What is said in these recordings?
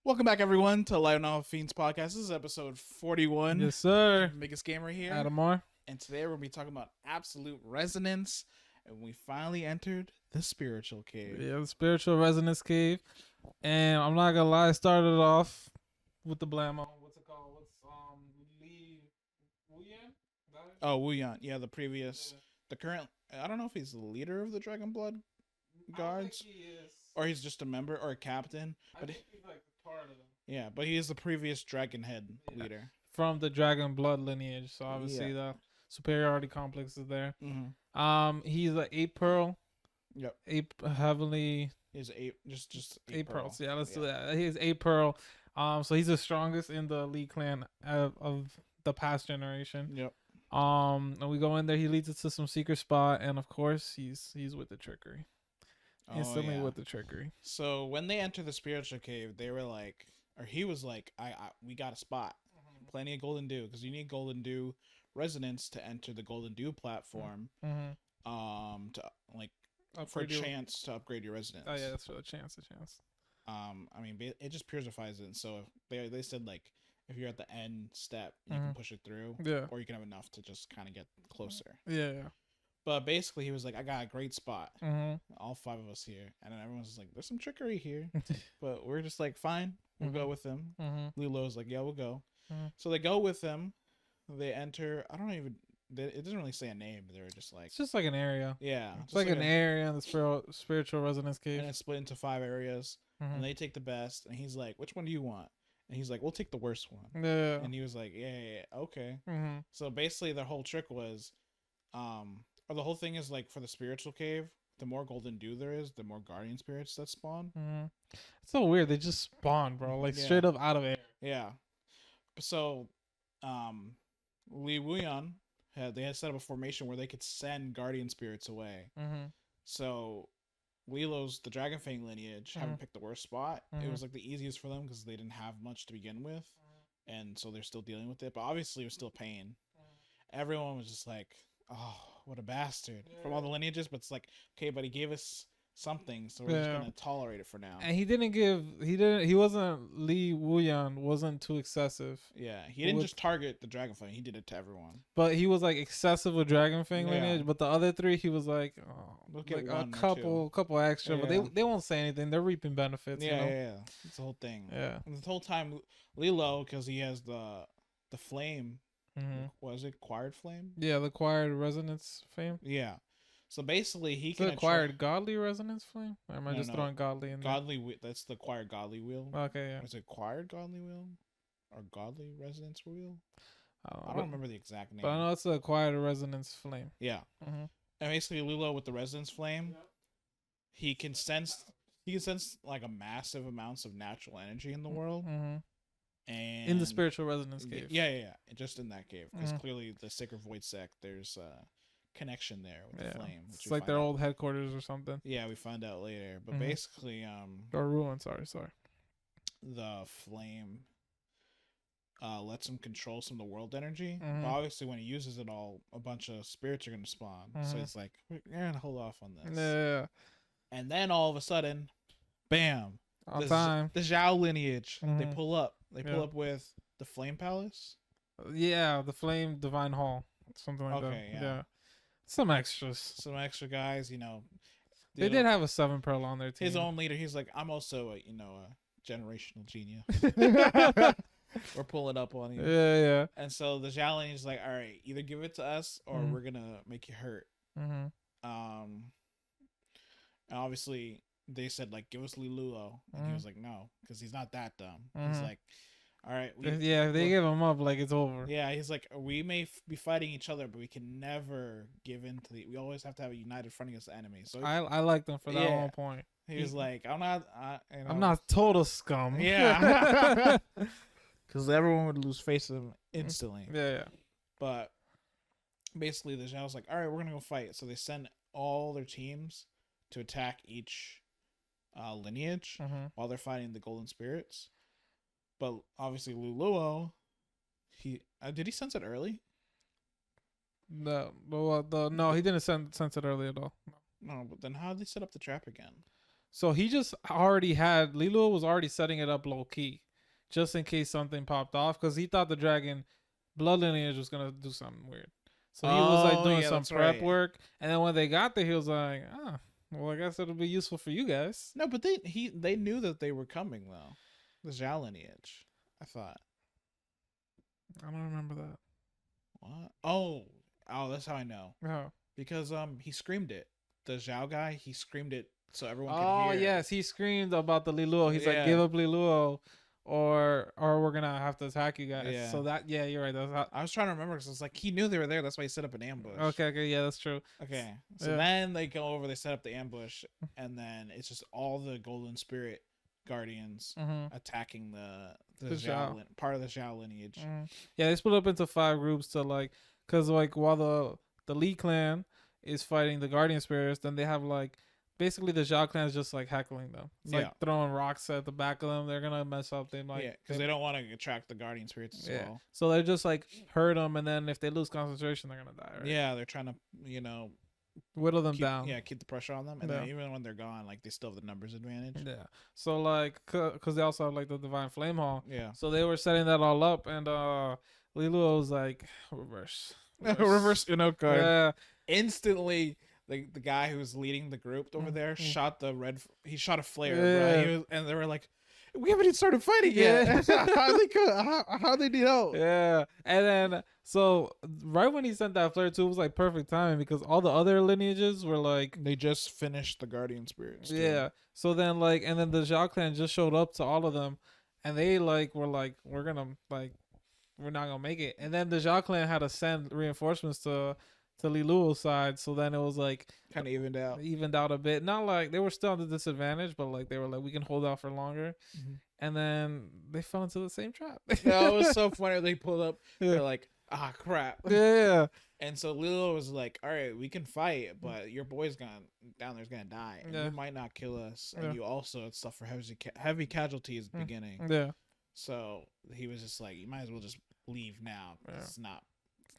Welcome back, everyone, to Light on Fiends podcast. This is episode 41. Yes, sir. Biggest gamer here. Adam Moore. And today we're going to be talking about absolute resonance. And we finally entered the spiritual cave. Yeah, the spiritual resonance cave. And I'm not gonna lie, I started off with the blammo. What's it called? Li Luo? Oh, Wu Yan. Yeah, the previous, the current, I don't know if he's the leader of the Dragon Blood guards. He is. Or he's just a member or a captain. I But think he's like part of them. yeah, but he is the previous Dragon Head leader. From the Dragon Blood lineage, so obviously the superiority complex is there. Mm-hmm. He's an 8 pearl. Yep. 8 heavily. He's just 8 pearls. Yeah, let's do that. He's 8 pearl. So he's the strongest in the Li clan of the past generation. Yep. And we go in there. He leads us to some secret spot, and of course, he's with the trickery. Instantly with the trickery. So when they enter the spiritual cave, they were like, or he was like, we got a spot, plenty of golden dew, because you need golden dew resonance to enter the golden dew platform. To like for a chance to upgrade your resonance. Oh yeah, that's for the chance. I mean, it just purifies it. And so they said like, if you're at the end step, you can push it through. Yeah. Or you can have enough to just kind of get closer. Yeah. But basically, he was like, I got a great spot. All 5 of us here. And then everyone's just like, there's some trickery here. But we're just like, fine, we'll go with him. Li Luo's like, yeah, we'll go. So they go with him. They enter. I don't even. It doesn't really say a name. They were just like. It's just like an area. Yeah. It's like an area in the spiritual resonance cave. And it's split into 5 areas. And they take the best. And he's like, which one do you want? And he's like, we'll take the worst one. Yeah. And he was like, yeah, okay. So basically, their whole trick was, or the whole thing is like for the spiritual cave, the more golden dew there is, the more guardian spirits that spawn. It's so weird. They just spawn, bro. Like straight up out of air. Yeah. So, Li Wuyan they had set up a formation where they could send guardian spirits away. So, Li Luo's the Dragon Fang lineage haven't picked the worst spot. It was like the easiest for them because they didn't have much to begin with, and so they're still dealing with it. But obviously, it was still pain. Everyone was just like, "Oh, what a bastard!" From all the lineages. But it's like, okay, but he gave us something, so we're just gonna tolerate it for now. And he wasn't Li Wuyan wasn't too excessive. Yeah, he didn't just target the Dragon Fang, he did it to everyone. But he was like excessive with Dragon Fang lineage, but the other 3 he was like, like a couple extra, but they won't say anything. They're reaping benefits. Yeah. It's the whole thing. Yeah. And the whole time Li Luo, because he has the flame, was it acquired flame? Yeah, the acquired resonance flame. Yeah. So basically, he can acquired godly resonance flame. Or am I just throwing godly in there? Godly, that's the acquired godly wheel. Okay, yeah. Is it acquired godly wheel or godly resonance wheel? I don't remember the exact name. But I know it's the acquired resonance flame. Yeah. And basically, Li Luo with the resonance flame, he can sense like a massive amounts of natural energy in the world. And in the spiritual resonance cave. Yeah. Just in that cave, because clearly the Sacred Void Sect, there's connection there with the flame. It's like their old headquarters or something. Yeah, we find out later. But basically, or ruin. Sorry. The flame lets him control some of the world energy. But obviously, when he uses it all, a bunch of spirits are going to spawn. So it's like, we're going to hold off on this. Yeah. And then all of a sudden, bam! On time. The Zhao lineage. They pull up. They pull up with the Flame Palace. Yeah, the Flame Divine Hall, something like that. Yeah. Some extra guys, They did have a 7 pearl on their team. His own leader, he's like, I'm also a generational genius. We're pulling up on you. Yeah. And so the Zhao is like, all right, either give it to us or we're gonna make you hurt. And obviously they said like, give us Li Luo, and he was like, no, because he's not that dumb. He's like, all right, they give him up like it's over. Yeah, he's like, we may be fighting each other, but we can never give in to we always have to have a united front against the enemy. So I like them for that one point. He was like, I'm not total scum. Yeah. Because everyone would lose face of him instantly. Yeah. But basically, the Zhao's like, all right, we're going to go fight. So they send all their teams to attack each lineage while they're fighting the Golden Spirits. But obviously, Li Luo, did he sense it early? No, he didn't sense it early at all. No, but then how did they set up the trap again? So he just already had Li Luo was already setting it up low key, just in case something popped off, because he thought the dragon blood lineage was gonna do something weird. So he was like Oh, doing yeah, some that's prep right. work, and then when they got there, he was like, "Ah, well, I guess it'll be useful for you guys." No, but they knew that they were coming though. The Zhao lineage. I thought. I don't remember that. What? Oh, that's how I know. Oh, Because he screamed it. The Zhao guy, he screamed it so everyone could oh hear. yes, he screamed about the Li Luo. He's like, Yeah. "Give up Li Luo, or we're gonna have to attack you guys." Yeah. So that you're right. That's how, I was trying to remember because it's like he knew they were there. That's why he set up an ambush. okay, yeah, that's true. Okay. So Yeah. then they go over. They set up the ambush, and then it's just all the Golden Spirit guardians attacking the Zhao part of the Zhao lineage. Yeah, they split up into 5 groups to like, cause like while the Li clan is fighting the guardian spirits, then they have like basically the Zhao clan is just like heckling them. It's like throwing rocks at the back of them. They're gonna mess up. They like because they don't want to attract the guardian spirits as well. So they're just like hurt them, and then if they lose concentration, they're gonna die. Right? Yeah, they're trying to whittle them down. Yeah, keep the pressure on them, and then even when they're gone, like they still have the numbers advantage. Yeah. So like, cause they also have like the divine flame hall. Yeah. So they were setting that all up, and Li Luo was like reverse Uno card. Yeah. Instantly, the guy who was leading the group over there shot the red. He shot a flare, right? And they were like, "We haven't even started fighting yet. How they need help?" Yeah. And then so right when he sent that flare too, it was like perfect timing because all the other lineages were like they just finished the guardian spirits. Yeah. So then like, and then the Zhao clan just showed up to all of them, and they like were like, we're not gonna make it. And then the Zhao clan had to send reinforcements to Li Luo's side, so then it was like kind of evened out a bit. Not like they were still at a disadvantage, but like they were like, we can hold out for longer. And then they fell into the same trap. Yeah, it was so funny. They pulled up. They're like, ah, crap. Yeah. And so Li Luo was like, all right, we can fight, but your boy's down there's gonna die. And you might not kill us, and you also suffer heavy casualties at the beginning. Yeah. So he was just like, you might as well just leave now. It's not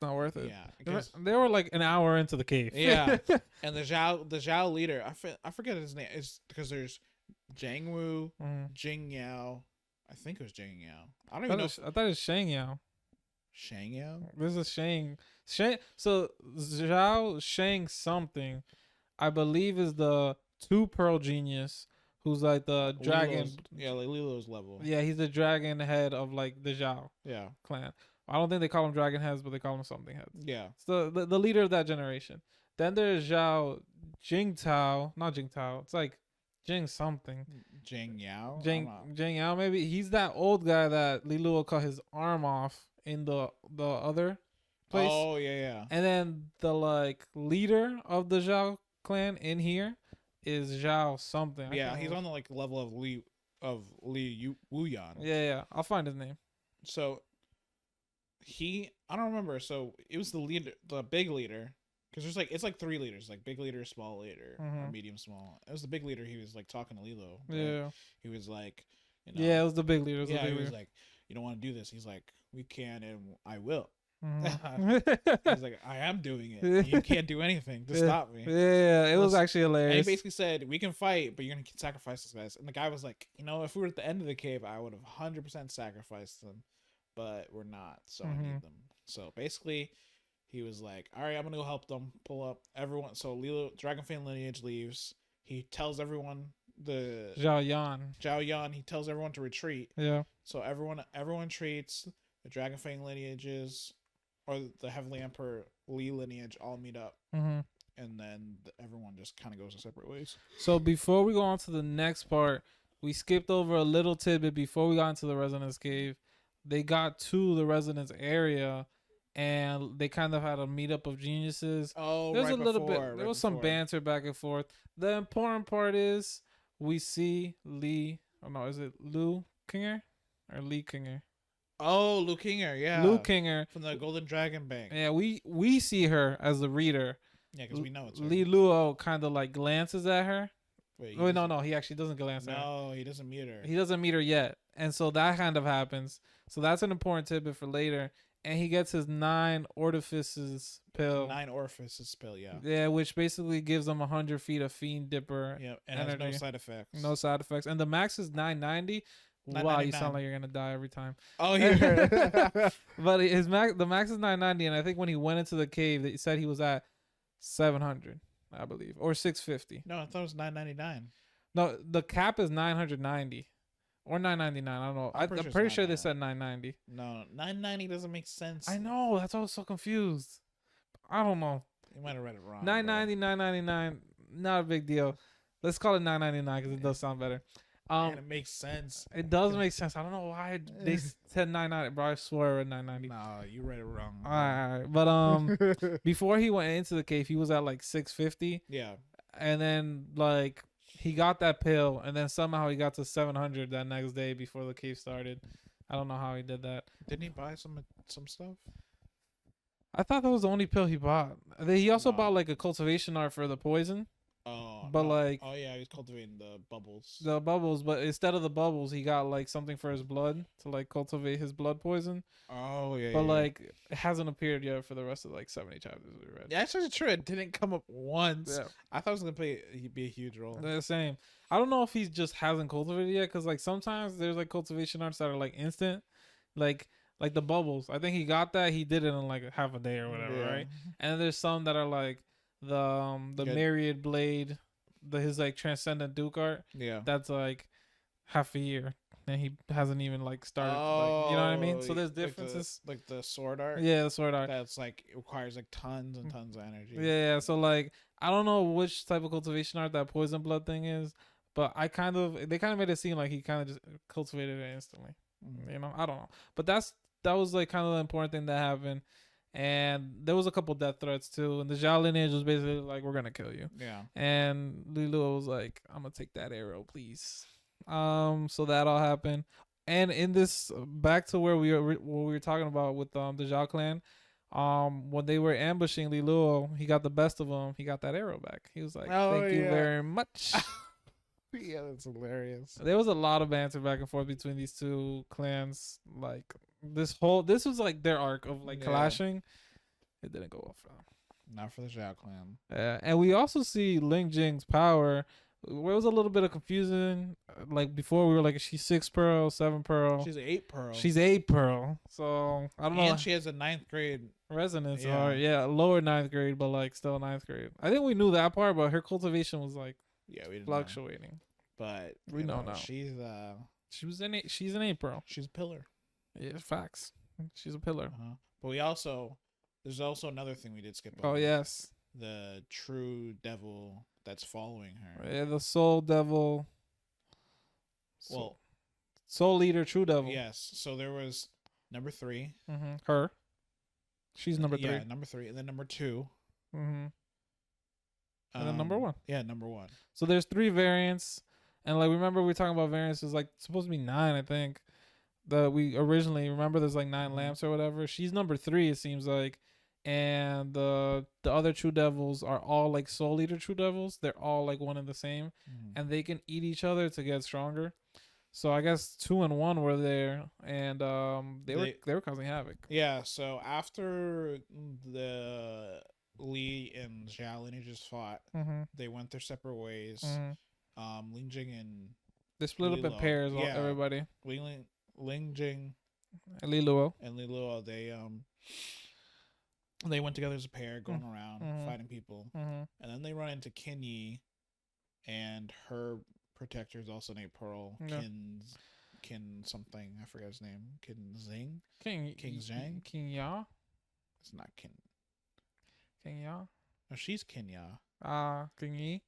worth it. Yeah, because they were like an hour into the cave. Yeah, and the Zhao leader, I forget his name. Is because there's Zhang Wu, Jing Yao. I think it was Jing Yao. I don't even know. I thought it was Shang Yao. Shang Yao. This is Shang. So Zhao Shang something, I believe, is the 2 pearl genius. Who's like the dragon? Like Li Luo's level. Yeah, he's the dragon head of like the Zhao clan. I don't think they call him dragon heads, but they call him something heads. Yeah. So the leader of that generation. Then there's Zhao Jingtao, not Jingtao. It's like Jing something. Jing Yao. Jing Yao maybe. He's that old guy that Li Luo cut his arm off in the other place. Oh yeah. And then the like leader of the Zhao clan in here is Zhao something. Yeah, he's on the like level of Li Wuyan. Yeah. I'll find his name. So I don't remember. So it was the leader, the big leader, because it's like 3 leaders, like big leader, small leader, or medium small. It was the big leader. He was like talking to Li Luo. Right? Yeah. He was like, yeah, it was the big leader. He was like, you don't want to do this. He's like, we can and I will. Mm-hmm. He's like, I am doing it. You can't do anything to stop me. Yeah, it was actually hilarious. And he basically said, we can fight, but you're gonna sacrifice this guys. And the guy was like, if we were at the end of the cave, I would have 100% sacrificed them, but we're not, so I need them. So basically, he was like, all right, I'm gonna go help them pull up everyone. So Li Luo, Dragonfang lineage leaves. He tells everyone Zhao Yan. He tells everyone to retreat. Yeah. So everyone retreats. The Dragonfang lineages or the Heavenly Emperor Li lineage all meet up, and then everyone just kind of goes in separate ways. So before we go on to the next part, we skipped over a little tidbit before we got into the Resonance Cave. They got to the Resonance area, and they kind of had a meetup of geniuses. Oh, there's a little bit. There was some banter back and forth. The important part is we see Lee. Oh no, is it Liu Kinger or Lee Kinger? Oh, Liu Kinger, yeah. Liu Kinger from the Golden Dragon Bank. Yeah, we see her as the reader. Yeah, because we know it's her. Li Luo kind of like glances at her. Wait, no, he actually doesn't glance at her. No, he doesn't meet her. He doesn't meet her yet, and so that kind of happens. So that's an important tidbit for later. and he gets his 9 orifices pill. 9 orifices pill, yeah. Yeah, which basically gives him 100 feet of Fiend Dipper. Yeah, and energy. Has no side effects. No side effects. And the max is 990. Wow, you sound like you're gonna die every time. Oh, you heard it. But the max is 990, and I think when he went into the cave, he said he was at 700, I believe, or 650. No, I thought it was 999. No, the cap is 990 or 999. I don't know. I'm pretty sure they said 990. No, 990 doesn't make sense. I know. That's why I was so confused. I don't know. You might have read it wrong. 990, 999, not a big deal. Let's call it 999 because it does sound better. And it makes sense. It does make sense. I don't know why they said 990, bro. I swear I read 990. No, you read it wrong. All right. But before he went into the cave, he was at like 650. Yeah. And then like he got that pill, and then somehow he got to 700 that next day before the cave started. I don't know how he did that. Didn't he buy some stuff? I thought that was the only pill he bought. He also bought like a cultivation art for the poison. Oh, but like, oh yeah, he was cultivating the bubbles. The bubbles, but instead of the bubbles, he got like something for his blood to like cultivate his blood poison. Oh yeah. But like, it hasn't appeared yet for the rest of like 70 chapters we read. Yeah, that's actually true. It didn't come up once. Yeah. I thought it was gonna be a huge role. The same. I don't know if he just hasn't cultivated yet, because like sometimes there's like cultivation arts that are like instant, like the bubbles. I think he got that. He did it in like half a day or whatever, right? And then there's some that are like the Myriad Blade, his like Transcendent Duke art. Yeah, that's like half a year, and he hasn't even like started. Like, you know what I mean? So there's differences. Like the sword art. Yeah, the sword art. That's like it requires like tons and tons of energy. Yeah. So like I don't know which type of cultivation art that poison blood thing is, but they kind of made it seem like he kind of just cultivated it instantly. You know, I don't know, but that was like kind of the important thing that happened. And there was a couple death threats too, and the Zhao lineage was basically like, "We're gonna kill you." Yeah. And Li Luo was like, "I'm gonna take that arrow, please." So that all happened, and in this, back to where we were talking about with the Zhao clan, when they were ambushing Li Luo, he got the best of them. He got that arrow back. He was like, "Thank you very much." Yeah, that's hilarious. There was a lot of banter back and forth between these two clans, like. This was like their arc of like clashing. It didn't go well for them. Not for the Zhao clan. Yeah, and we also see Ling Jing's power. Where it was a little bit of confusion. Like before, we were like, is she 6 pearl, 7 pearl? She's 8 pearl. She's 8 pearl. So I don't know. And she has a 9th grade resonance. Yeah, lower 9th grade, but like still 9th grade. I think we knew that part, but her cultivation was like we didn't fluctuating. Know. But we know now. She's she's an 8 pearl. She's a pillar. Yeah, facts. She's a pillar. But there's also another thing we did skip over. Oh, yes. The true devil that's following her. Yeah, the soul devil. Soul leader, true devil. Yes. So there was number 3. Mm-hmm. Her. She's number 3. Yeah, number 3. And then number 2. Mm-hmm. And then number 1. Yeah, number 1. So there's 3 variants. And like, remember we were talking about variants. It's like supposed to be 9, I think. We originally remember there's like 9 lamps or whatever. She's number 3, it seems like, and the other true devils are all like soul eater true devils. They're all like one and the same, and they can eat each other to get stronger. So I guess 2 and 1 were there, and they were causing havoc. Yeah. So after the Li and Zhao lineages fought, they went their separate ways. Ling Jing and they split up in pairs. Yeah. Everybody. Ling Jing and Li Luo. They went together as a pair, going around fighting people, and then they run into Qin Yi, and her protector is also named Pearl. Qin something, I forget his name. Qin Zhang. King Zhang. Qin Ya. It's not Qin. Qin Ya. No, she's Qin Ya. Qin Yi.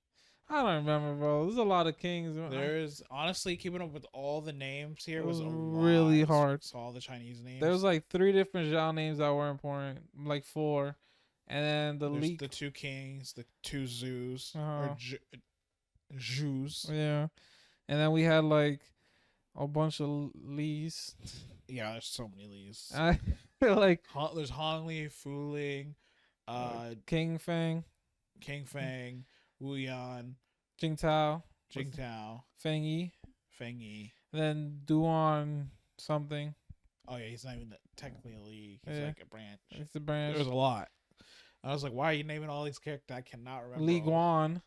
I don't remember, bro. There's a lot of kings. There's honestly keeping up with all the names here was really hard. It's all the Chinese names. There was like 3 different Zhao names that were important, like 4, and then there's the 2 kings, the 2 zoos or Zhus. Yeah, and then we had like a bunch of Lees. Yeah, there's so many Lees. I like there's Han Li, Fu Ling, King Feng, Wu Yan, Jing Tao, Feng Yi, and then Duan something. Oh yeah, he's not even technically a league. He's like a branch. It's a branch. There's a lot. I was like, why are you naming all these characters? I cannot remember. Li Luo.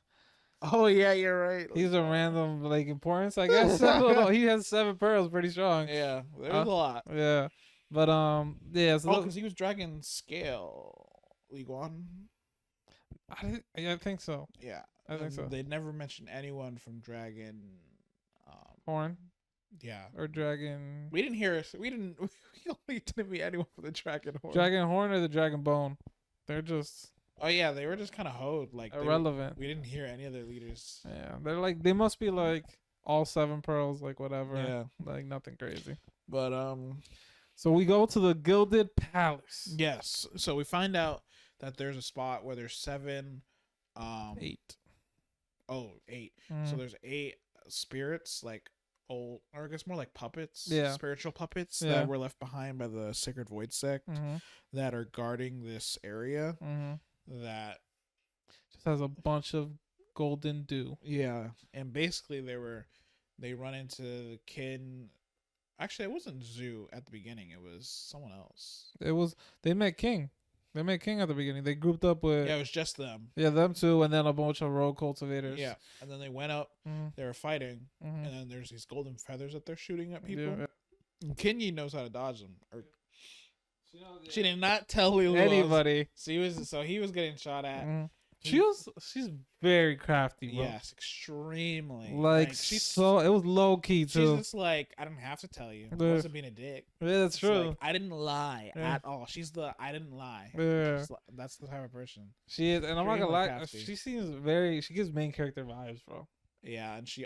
Oh yeah, you're right. He's a random like importance, I guess. I don't know. He has 7 pearls, pretty strong. Yeah, there's a lot. Yeah, but yeah. So because he was Dragon Scale Li Guan. I think so. Yeah, I think so. They never mentioned anyone from Dragon. Horn. Yeah. Or Dragon. We didn't hear. We didn't. We only didn't meet anyone from the Dragon Horn. Dragon Horn or the Dragon Bone. They're just. Oh yeah, they were just kind of hoed, like irrelevant. We didn't hear any of their leaders. Yeah, they're like they must be like all 7 pearls, like whatever. Yeah, like nothing crazy. But so we go to the Gilded Palace. Yes. So we find out that there's a spot where there's 7, 8. Oh, 8. So there's 8 spirits, like old, or I guess more like puppets. Yeah. Spiritual puppets that were left behind by the Sacred Void Sect that are guarding this area. That just has a bunch of golden dew. Yeah, and basically they run into the kin. Actually, it wasn't Zoo at the beginning. It was someone else. They met King. They met King at the beginning. They grouped up with. Yeah, it was just them. Yeah, them two, and then a bunch of rogue cultivators. Yeah, and then they went up. They were fighting, and then there's these golden feathers that they're shooting at people. Yeah. And Kinyi knows how to dodge them. She did not tell Li Luo anybody. So he was getting shot at. She's very crafty, bro. Yes, extremely. Like so, it was low key too. She's just like, I didn't have to tell you. I wasn't being a dick. Yeah, that's true. Like, I didn't lie at all. She's the I didn't lie. Yeah, that's the type of person she is, and I'm not gonna lie. She seems she gives main character vibes, bro. Yeah, and she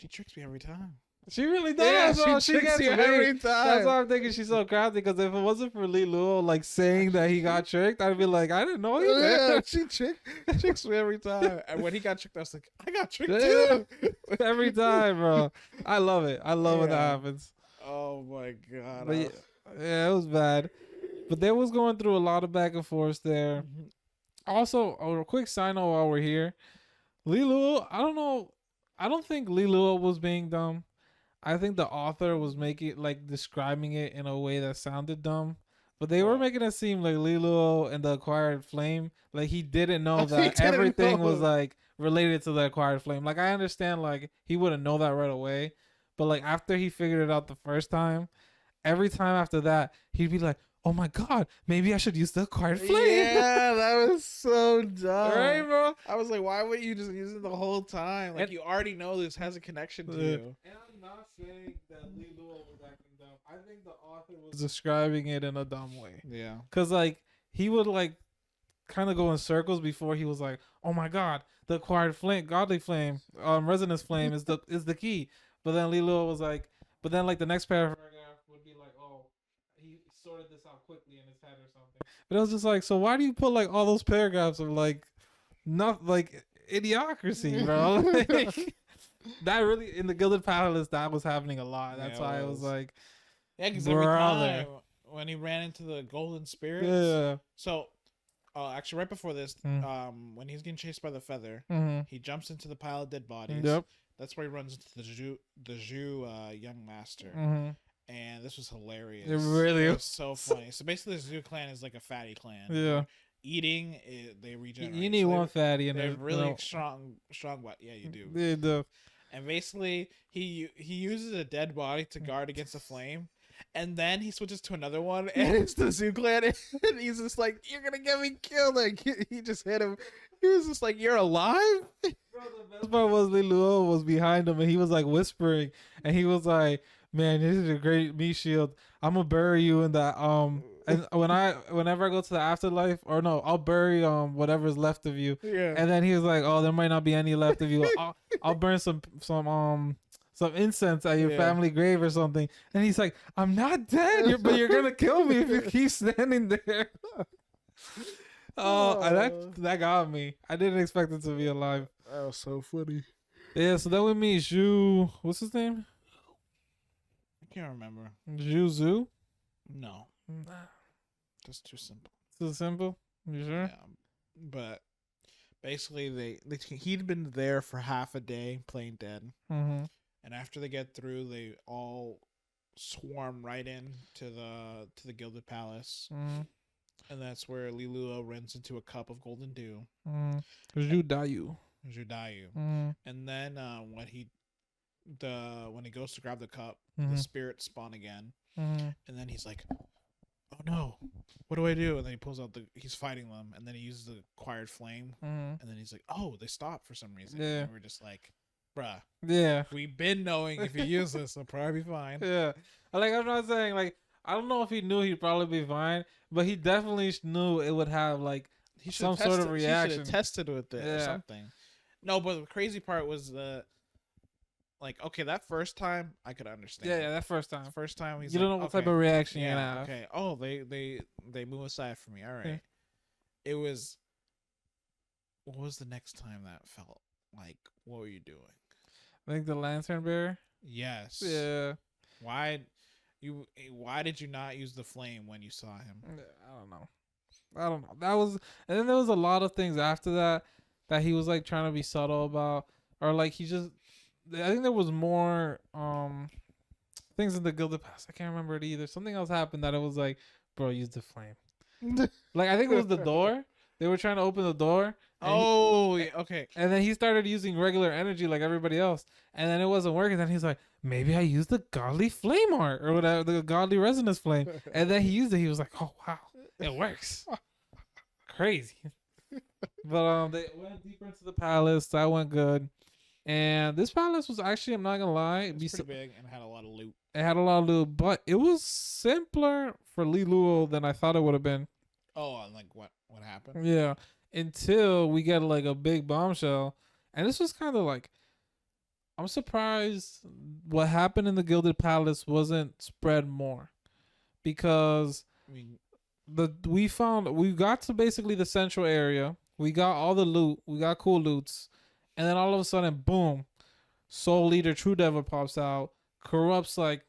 tricks me every time. She really does. Yeah, she gets you every time. That's why I'm thinking she's so crafty. Because if it wasn't for Li Luo like saying that he got tricked, I'd be like, I didn't know he did. Yeah, she tricks me every time. And when he got tricked, I was like, I got tricked too. Every time, bro. I love it. I love when that happens. Oh my god. But yeah, it was bad. But they was going through a lot of back and forth there. Also, a quick side note while we're here, Li Luo. I don't know. I don't think Li Luo was being dumb. I think the author was describing it in a way that sounded dumb, but they were making it seem like Li Luo and the Acquired Flame, like he didn't know that everything was like related to the Acquired Flame. Like I understand, like he wouldn't know that right away, but like after he figured it out the first time, every time after that, he'd be like, "Oh my god, maybe I should use the Acquired Flame." Yeah, that was so dumb. Right, bro? I was like, why wouldn't you just use it the whole time? Like, you already know this has a connection to you. And I'm not saying that Li Luo was acting dumb. I think the author was describing it in a dumb way. Yeah. Because, like, he would, like, kind of go in circles before he was like, oh my god, the Acquired Flame, Godly Flame, Resonance Flame is the key. But then Li Luo was like, the next paragraph would be like, oh, he sorted this out quickly in his head or something. But it was just like, so why do you put like all those paragraphs of like not like idiocracy, bro? Like, that really in the Gilded Palace that was happening a lot. That's why I was like, yeah, because every time when he ran into the golden spirits. Yeah. So, actually, right before this, when he's getting chased by the feather, he jumps into the pile of dead bodies. Yep. That's where he runs into the Zhu young master. And this was hilarious. It really was so funny. So basically, the Zhu clan is like a fatty clan. Yeah. Eating, they regenerate. You need one fatty, and they're really strong. But yeah, you do. They do. And basically, he uses a dead body to guard against a flame, and then he switches to another one, and it's the Zhu clan, and he's just like, "You're gonna get me killed!" Like he just hit him. He was just like, "You're alive." Bro, the best part was Li Luo was behind him, and he was like whispering, and he was like, "Man, this is a great meat shield. I'm gonna bury you in that and whenever I go to the afterlife, or no, I'll bury whatever's left of you." Yeah. And then he was like, "Oh, there might not be any left of you. I'll burn some incense at your family grave or something." And he's like, "I'm not dead, but you're gonna kill me if you keep standing there." That got me. I didn't expect it to be alive. That was so funny. Yeah, so then we meet Zhu. What's his name? I can't remember. Zhu? No. That's too simple. Too simple? You sure? Yeah. But basically, he'd been there for half a day playing dead. And after they get through, they all swarm right in to the Gilded Palace, Mm. and that's where Li Luo runs into a cup of golden dew. Judayu. Judayu. And then when he goes to grab the cup, the spirits spawn again, and then he's like, "Oh no, what do I do?" And then he pulls out he's fighting them, and then he uses the acquired flame, and then he's like, "Oh, they stopped for some reason." Yeah. And we're just like, "Bruh, Yeah, we've been knowing if you use this, it'll probably be fine." yeah. Like I'm not saying like I don't know if he knew he'd probably be fine, but he definitely knew it would have like some sort of reaction. He should have tested with it or something. No, but the crazy part was like, okay, that first time I could understand. Yeah, that first time. First time he's you don't know what type of reaction you're gonna have. Okay. Oh, they move aside from me. All right. Yeah. It was. What was the next time that felt like? What were you doing? I think the lantern bearer. Yes. Yeah. Why did you not use the flame when you saw him? I don't know. That was, and then there was a lot of things after that he was like trying to be subtle about, or like he just. I think there was more things in the Gilded Palace. I can't remember it either. Something else happened that it was like, bro, use the flame. Like I think it was the door. They were trying to open the door. Okay. And then he started using regular energy like everybody else, and then it wasn't working. Then he's like, maybe I used the godly flame art or whatever, the godly resonance flame. And then he used it. He was like, oh wow, it works. Crazy. But they went deeper into the palace. That went good. And this palace was actually, I'm not gonna lie, it was pretty big and had a lot of loot. It had a lot of loot, but it was simpler for Li Luo than I thought it would have been. Oh, and like what happened? Yeah, until we get like a big bombshell, and this was kind of like, I'm surprised what happened in the Gilded Palace wasn't spread more, because I mean, we got to basically the central area, we got all the loot, we got cool loots. And then all of a sudden, boom, Soul Leader True Devil pops out, corrupts like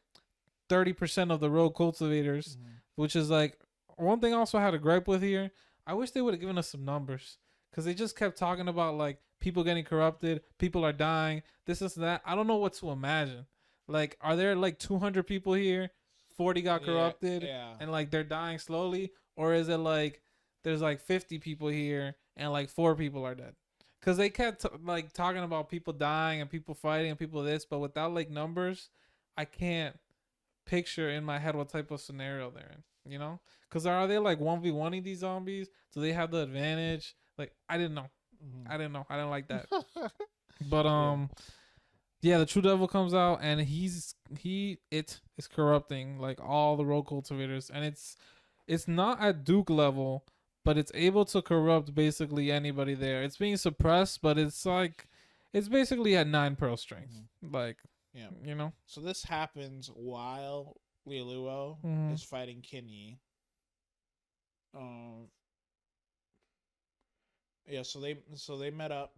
30% of the rogue cultivators, which is like one thing I also had a gripe with here. I wish they would have given us some numbers, because they just kept talking about like people getting corrupted, people are dying, this and that. I don't know what to imagine. Like, are there like 200 people here, 40 got corrupted, and like they're dying slowly? Or is it like there's like 50 people here and like 4 people are dead? Because they kept like talking about people dying and people fighting and people this, but without like numbers, I can't picture in my head what type of scenario they're in, you know? Because are they like 1v1ing these zombies? Do they have the advantage? Like, I didn't know. I didn't like that. But yeah, the True Devil comes out and it is corrupting like all the rogue cultivators, and it's not at Duke level, but it's able to corrupt basically anybody there. It's being suppressed, but it's like, it's basically at 9 pearl strength. Like, yeah, you know? So this happens while Li Luo is fighting Kinyi. Yeah, so they met up,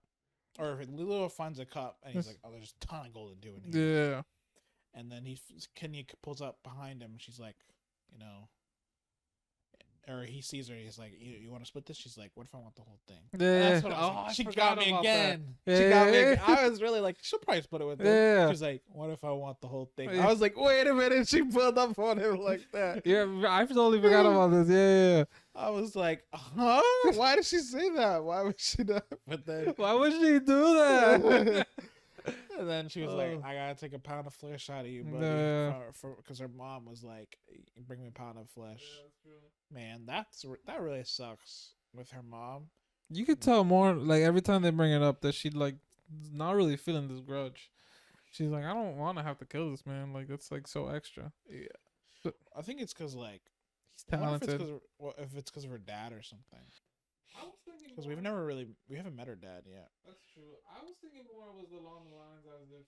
or Li Luo finds a cup, and he's like, oh, there's a ton of golden dew in here. Yeah. And then Kinyi pulls up behind him, and she's like, or he sees her, he's like, you want to split this? She's like, what if I want the whole thing? Yeah. That's what she got me again. Yeah. She got me again. I was really like, she'll probably split it with him. Yeah. She's like, what if I want the whole thing? I was like, wait a minute. She pulled up on him like that. Yeah, I totally forgot about this. Yeah. I was like, huh? Why did she say that? Why would she not? But then, why would she do that? And then she was like, I gotta take a pound of flesh out of you, buddy, because her mom was like, bring me a pound of flesh. Yeah, that's true. Man, that really sucks with her mom. You could tell more, like, every time they bring it up, that she like not really feeling this grudge. She's like, I don't want to have to kill this man. Like, that's like so extra. Yeah, but I think it's because like he's talented. If it's because of her dad or something. I was thinking because we haven't met her dad yet. That's true. I was thinking more was along the lines as if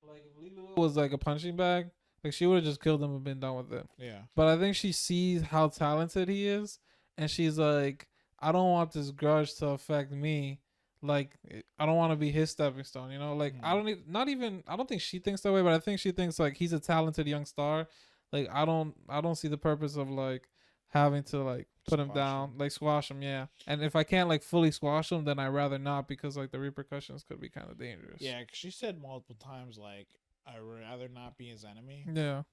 like if Li Luo was like a punching bag, like she would have just killed him and been done with it. Yeah. But I think she sees how talented he is, and she's like, I don't want this grudge to affect me. Like, I don't want to be his stepping stone, you know? Like, I don't think she thinks that way, but I think she thinks like he's a talented young star. Like, I don't see the purpose of like having to like put him down, like squash him, yeah. And if I can't like fully squash him, then I'd rather not, because like the repercussions could be kind of dangerous. Yeah, 'cause she said multiple times like, I'd rather not be his enemy. Yeah.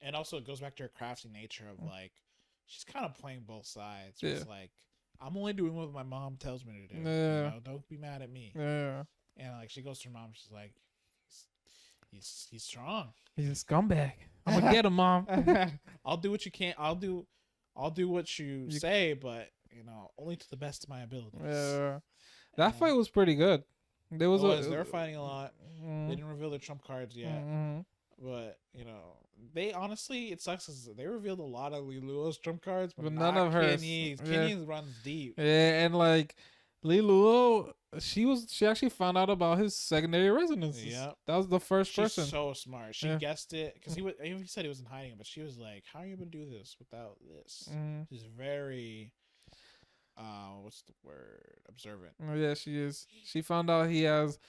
And also, it goes back to her crafty nature of like, she's kind of playing both sides. Yeah. It's like, I'm only doing what my mom tells me to do. Yeah. You know, don't be mad at me. Yeah. And like, she goes to her mom. She's like, he's strong. He's a scumbag. I'm gonna get him, Mom. I'll do what you can. I'll do what you say, but you know, only to the best of my abilities. Yeah. That fight was pretty good. They were fighting a lot. They didn't reveal their trump cards yet, but you know, they honestly, it sucks because they revealed a lot of Li Luo's trump cards, but none of hers. Kenny's runs deep. Yeah, and like Li Luo, she actually found out about his secondary resonances. Yeah, that was the first person. She's so smart. She guessed it because he said he was in hiding, but she was like, "How are you gonna do this without this?" She's very. What's the word? Observant. Oh, yeah, she is. She found out he has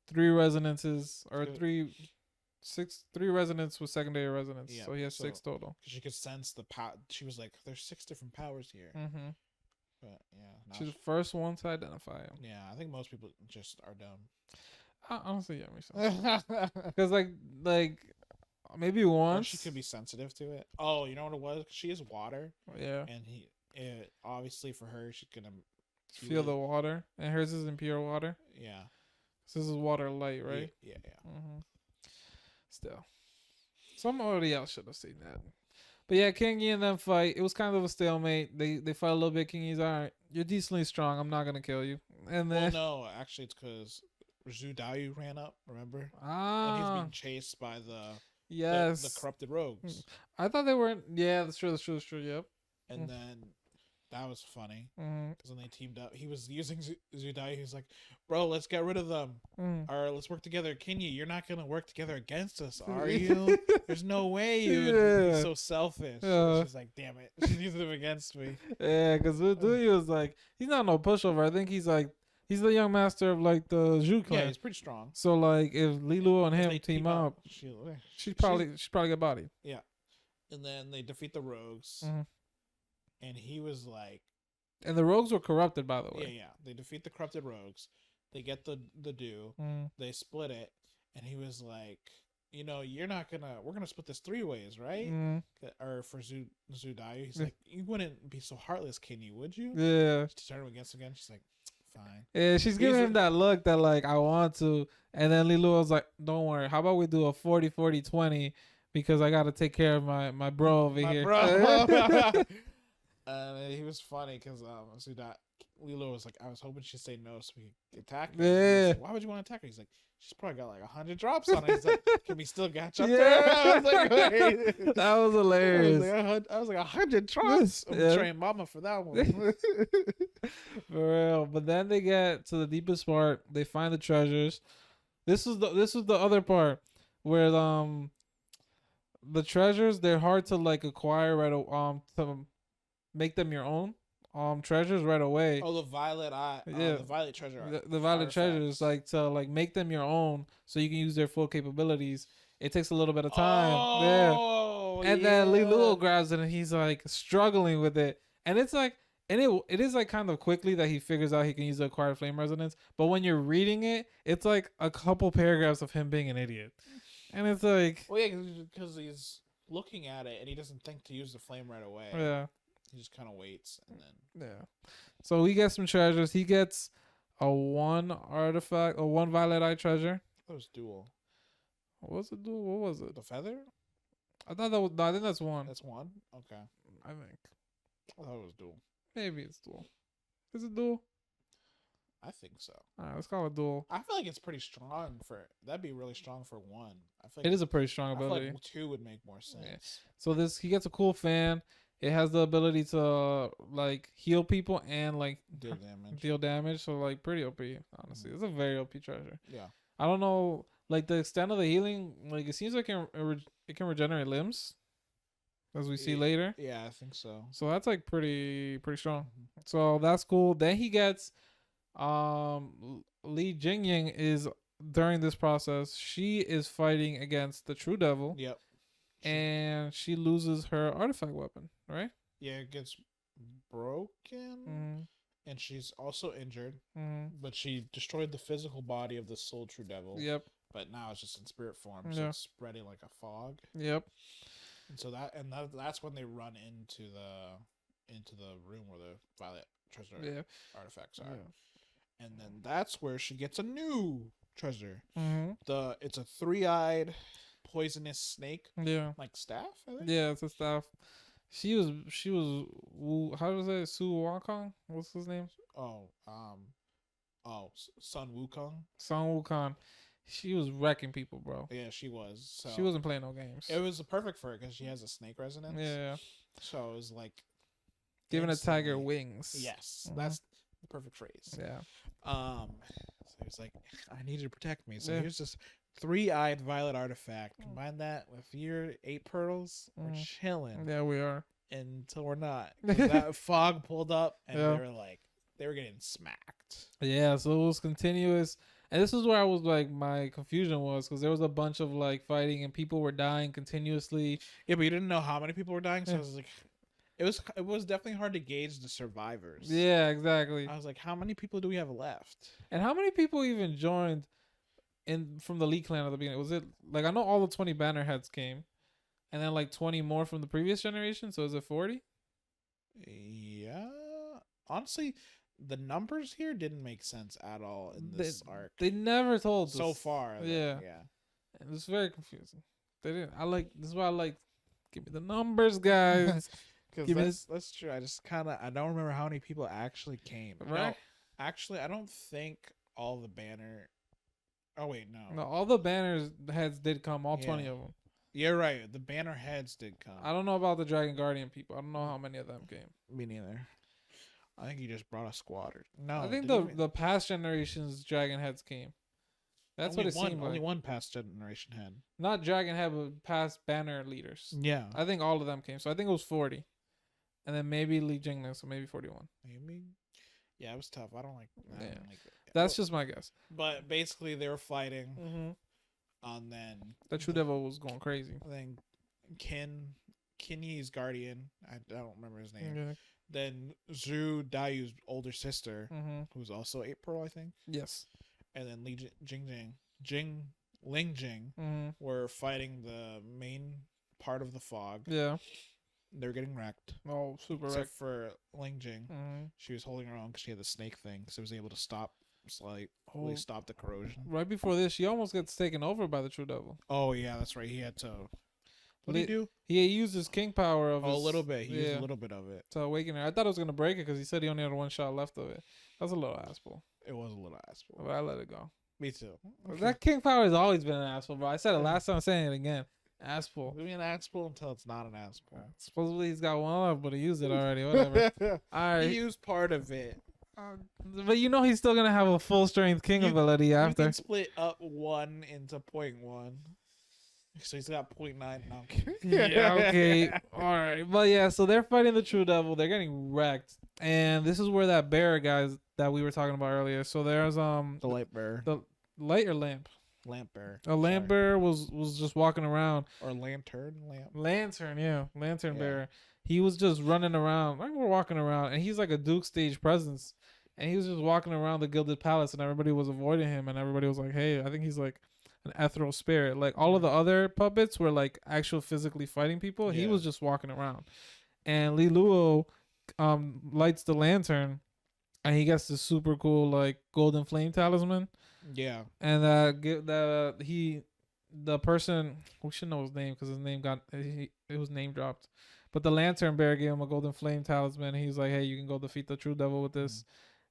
3 resonances or 3 resonance with secondary resonance. Yeah, so he has 6 total. She could sense the power. She was like, "There's 6 different powers here." But yeah, she's the first one to identify him. Yeah, I think most people just are dumb. Honestly, yeah, makes sense. Because like maybe once or she could be sensitive to it. Oh, you know what it was? She is water. Yeah, and obviously for her, she's gonna feel the water, and hers is impure water. Yeah, so this is water light, right? Yeah. Still, somebody else should have seen that. But yeah, Kingy and them fight. It was kind of a stalemate. They fight a little bit. Kingy's all right. You're decently strong. I'm not gonna kill you. And then no, actually, it's because Zhu Dayu ran up. Remember? And he's being chased by the corrupted rogues. I thought they weren't. Yeah, that's true. Yep. And then that was funny because when they teamed up, he was using Zhu Dayu. He was like, "Bro, let's get rid of them, or let's work together." Kinyi, you're not gonna work together against us, are you? There's no way you would be so selfish. She's like, "Damn it, she's using him against me." Yeah, because Zhu Dayu was like, he's not no pushover. I think he's the young master of like the Zhu clan. Yeah, he's pretty strong. So like, if Li Luo and him team up, she's probably get bodied. Yeah, and then they defeat the rogues. And he was like... And the rogues were corrupted, by the way. Yeah. They defeat the corrupted rogues. They get the dew. They split it. And he was like, you know, you're not gonna... We're gonna split this 3 ways, right? Or for Zhu Dayu. He's like, you wouldn't be so heartless, Kenny, would you? Yeah. She turned him against again. She's like, fine. Yeah, she's giving him that look that, like, I want to. And then Li Luo was like, don't worry. How about we do a 40-40-20? Because I got to take care of my bro over here. Bro. He was funny because Li Luo was like, I was hoping she'd say no so we could attack her. Yeah. Like, why would you want to attack her? He's like, she's probably got like 100 drops on her. He's like, can we still catch up to her? I was like, wait. That was hilarious. I was like 100 drops. I'm betraying mama for that one. For real. But then they get to the deepest part. They find the treasures. This was the other part where the treasures, they're hard to like acquire to make them your own treasures right away. Oh, the violet the violet treasure. The violet treasures, like to like make them your own so you can use their full capabilities. It takes a little bit of time. Oh, yeah. And then Li Luo grabs it and he's like struggling with it. And it's like, and it is like kind of quickly that he figures out he can use the acquired flame resonance. But when you're reading it, it's like a couple paragraphs of him being an idiot. And it's like... Well, yeah, because he's looking at it and he doesn't think to use the flame right away. Yeah. He just kind of waits and then... Yeah. So he gets some treasures. He gets a 1 artifact, a 1 violet eye treasure. That was dual. What was it dual? What was it? The feather? I thought that was... No, I think that's 1. That's 1? Okay. I think. I thought it was dual. Maybe it's dual. Is it dual? I think so. All right, let's call it dual. I feel like it's pretty strong for... That'd be really strong for 1. I feel like it is a pretty strong ability. I feel like 2 would make more sense. Yeah. So he gets a cool fan. It has the ability to like heal people and like deal damage. So like pretty OP, honestly. It's a very OP treasure. Yeah. I don't know, like the extent of the healing. Like it seems like it can regenerate limbs, as we see later. Yeah, I think so. So that's like pretty strong. So that's cool. Then he gets Li Jingying is during this process. She is fighting against the True Devil. Yep. And she loses her artifact weapon, right? Yeah, it gets broken, and she's also injured. But she destroyed the physical body of the soul True Devil. Yep. But now it's just in spirit form, so it's spreading like a fog. Yep. And so that's when they run into the room where the violet treasure artifacts are. Yeah. And then that's where she gets a new treasure. It's a 3-eyed poisonous snake. Yeah. Like staff, I think? Yeah, it's a staff. She was how does it Su Wukong? What's his name? Sun Wukong. Sun Wukong. She was wrecking people, bro. Yeah, she was. So she wasn't playing no games. It was perfect for her because she has a snake resonance. Yeah. So it was like giving a tiger wings. Yes, that's the perfect phrase. Yeah. So he was like, I need you to protect me. So here's this 3-eyed violet artifact. Combine that with your 8 pearls. We're chilling. Yeah, we are. Until we're not. That fog pulled up and they were getting smacked. Yeah, so it was continuous. And this is where I was like, my confusion was because there was a bunch of like fighting and people were dying continuously. Yeah, but you didn't know how many people were dying. So I was like, it was definitely hard to gauge the survivors. Yeah, exactly. I was like, how many people do we have left? And how many people even joined from the Li clan at the beginning? Was it like, I know all the 20 banner heads came and then like 20 more from the previous generation. So is it 40? Yeah. Honestly, the numbers here didn't make sense at all in this arc. They never told so us. far. Yeah. It was very confusing. They didn't. This is why I like, give me the numbers, guys. Because that's true. I don't remember how many people actually came. Right? No, actually, I don't think all the banner. Oh wait, no. No, all the banners heads did come. All 20 of them. You're right. The banner heads did come. I don't know about the Dragon Guardian people. I don't know how many of them came. Me neither. I think you just brought a squad. No, I think the past generations Dragon heads came. That's what it seemed like. Only one past generation head. Not Dragon head, but past banner leaders. Yeah. I think all of them came. So I think it was 40. And then maybe Li Jingna, so maybe 41. Maybe. Yeah, it was tough. I don't like it. That's just my guess. But basically, they were fighting. And then the True Devil was going crazy. I think Kinyi's guardian. I don't remember his name. Yeah. Then Zhu Daiyu's older sister, who's also 8 pearl, I think. Yes. And then Ling Jing were fighting the main part of the fog. Yeah. They were getting wrecked. Oh, super Except wrecked. for Ling Jing. She was holding her own because she had the snake thing, so it was able to stop the corrosion. Right before this, she almost gets taken over by the True Devil. Oh yeah, that's right. He had to. What did he do? He used his king power of a little bit. He used a little bit of it to awaken her. I thought it was gonna break it because he said he only had 1 shot left of it. That was a little asshole. It was a little asshole. But I let it go. Me too. That king power has always been an asshole, bro. I said it last time. I'm saying it again. Asshole. Give me an asshole until it's not an asshole. Supposedly he's got 1 left, but he used it already. Whatever. All right. He used part of it. But you know he's still gonna have a full strength king ability after. You can split up 1 into 0.1. So he's got 0.9 now. Yeah, okay. All right. But yeah, so they're fighting the True Devil. They're getting wrecked. And this is where that bear guys that we were talking about earlier. So there's the light bear. The light or lamp? Lamp bear. A lamp bear was just walking around. Or lantern lamp. Lantern, yeah. Lantern bear. He was just running around. Like we're walking around and he's like a Duke stage presence. And he was just walking around the Gilded Palace and everybody was avoiding him and everybody was like, hey, I think he's like an ethereal spirit. Like all of the other puppets were like actual physically fighting people. He was just walking around. And Li Luo lights the lantern and he gets this super cool like golden flame talisman. Yeah. And the person, we should know his name because his name it was name dropped. But the lantern bear gave him a golden flame talisman. And he's like, hey, you can go defeat the True Devil with this.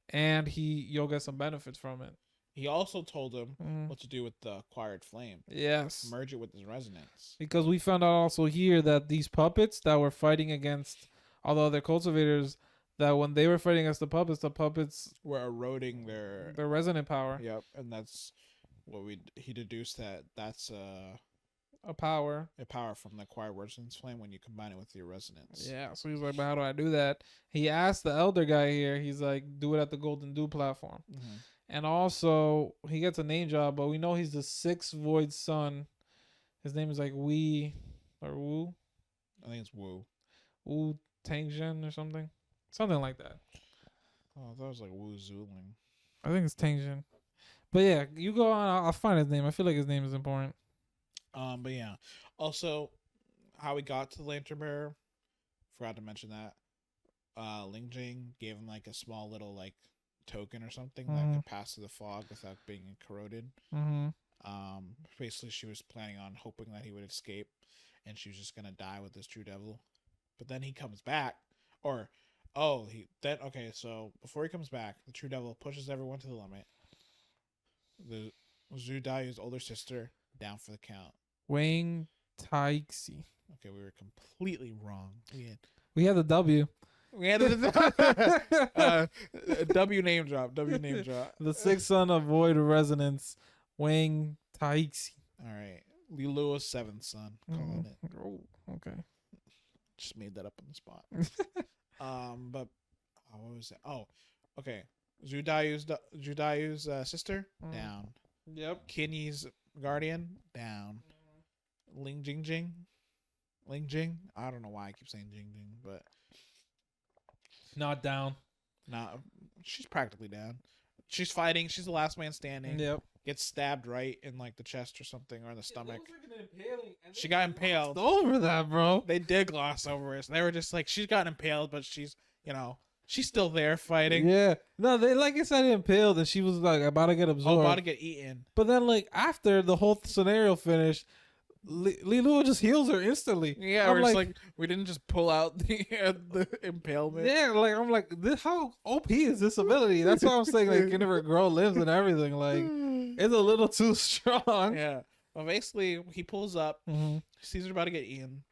And you'll get some benefits from it. He also told him what to do with the acquired flame. Yes. Merge it with his resonance. Because we found out also here that these puppets that were fighting against all the other cultivators, that when they were fighting against the puppets were eroding their resonant power. Yep. And that's what he deduced that's a power from the acquired resonance flame when you combine it with your resonance. Yeah. So he's like, but how do I do that? He asked the elder guy here. He's like, do it at the Golden Dew platform. And also, he gets a name job, but we know he's the 6th Void Son. His name is like Wee or Wu. I think it's Wu. Wu Tangzhen or something. Something like that. Oh, I thought it was like Wu Zuling. I think it's Tangzhen. But yeah, you go on. I'll find his name. I feel like his name is important. But yeah. Also, how he got to the Lantern Bearer. Forgot to mention that. Ling Jing gave him like a small little like token or something that could pass through the fog without being corroded. Basically, she was planning on hoping that he would escape, and she was just gonna die with this True Devil. But then he comes back, or so before he comes back, the True Devil pushes everyone to the limit. The Zhu Daiyu's older sister down for the count. Wang Taixi. Okay, we were completely wrong. We had the W. We had a W name drop. The sixth son of Void Resonance, Wang Taixi. All right. Li Luo's seventh son. Calling it. Oh, okay. Just made that up on the spot. But what was it? Oh, okay. Zhu Daiyu's sister down. Yep. Kinyi's guardian down. Ling Jing. I don't know why I keep saying Jing, but not down. Nah, she's practically down. She's fighting. She's the last man standing. Yep. Gets stabbed right in like the chest or something, or in the stomach. Like an impaling, she got impaled. Over that, bro. They did gloss over it. So they were just like, she's gotten impaled, but she's, she's still there fighting. Yeah. No, they like I said impaled, and she was like about to get absorbed. About to get eaten. But then, like after the whole scenario finished, Li Luo just heals her instantly. Yeah, we're just like we didn't just pull out the impalement. Yeah, like I'm like, how OP is this ability? That's why I'm saying like can never grow limbs and everything. Like it's a little too strong. Yeah. Well, basically he pulls up, sees her about to get eaten.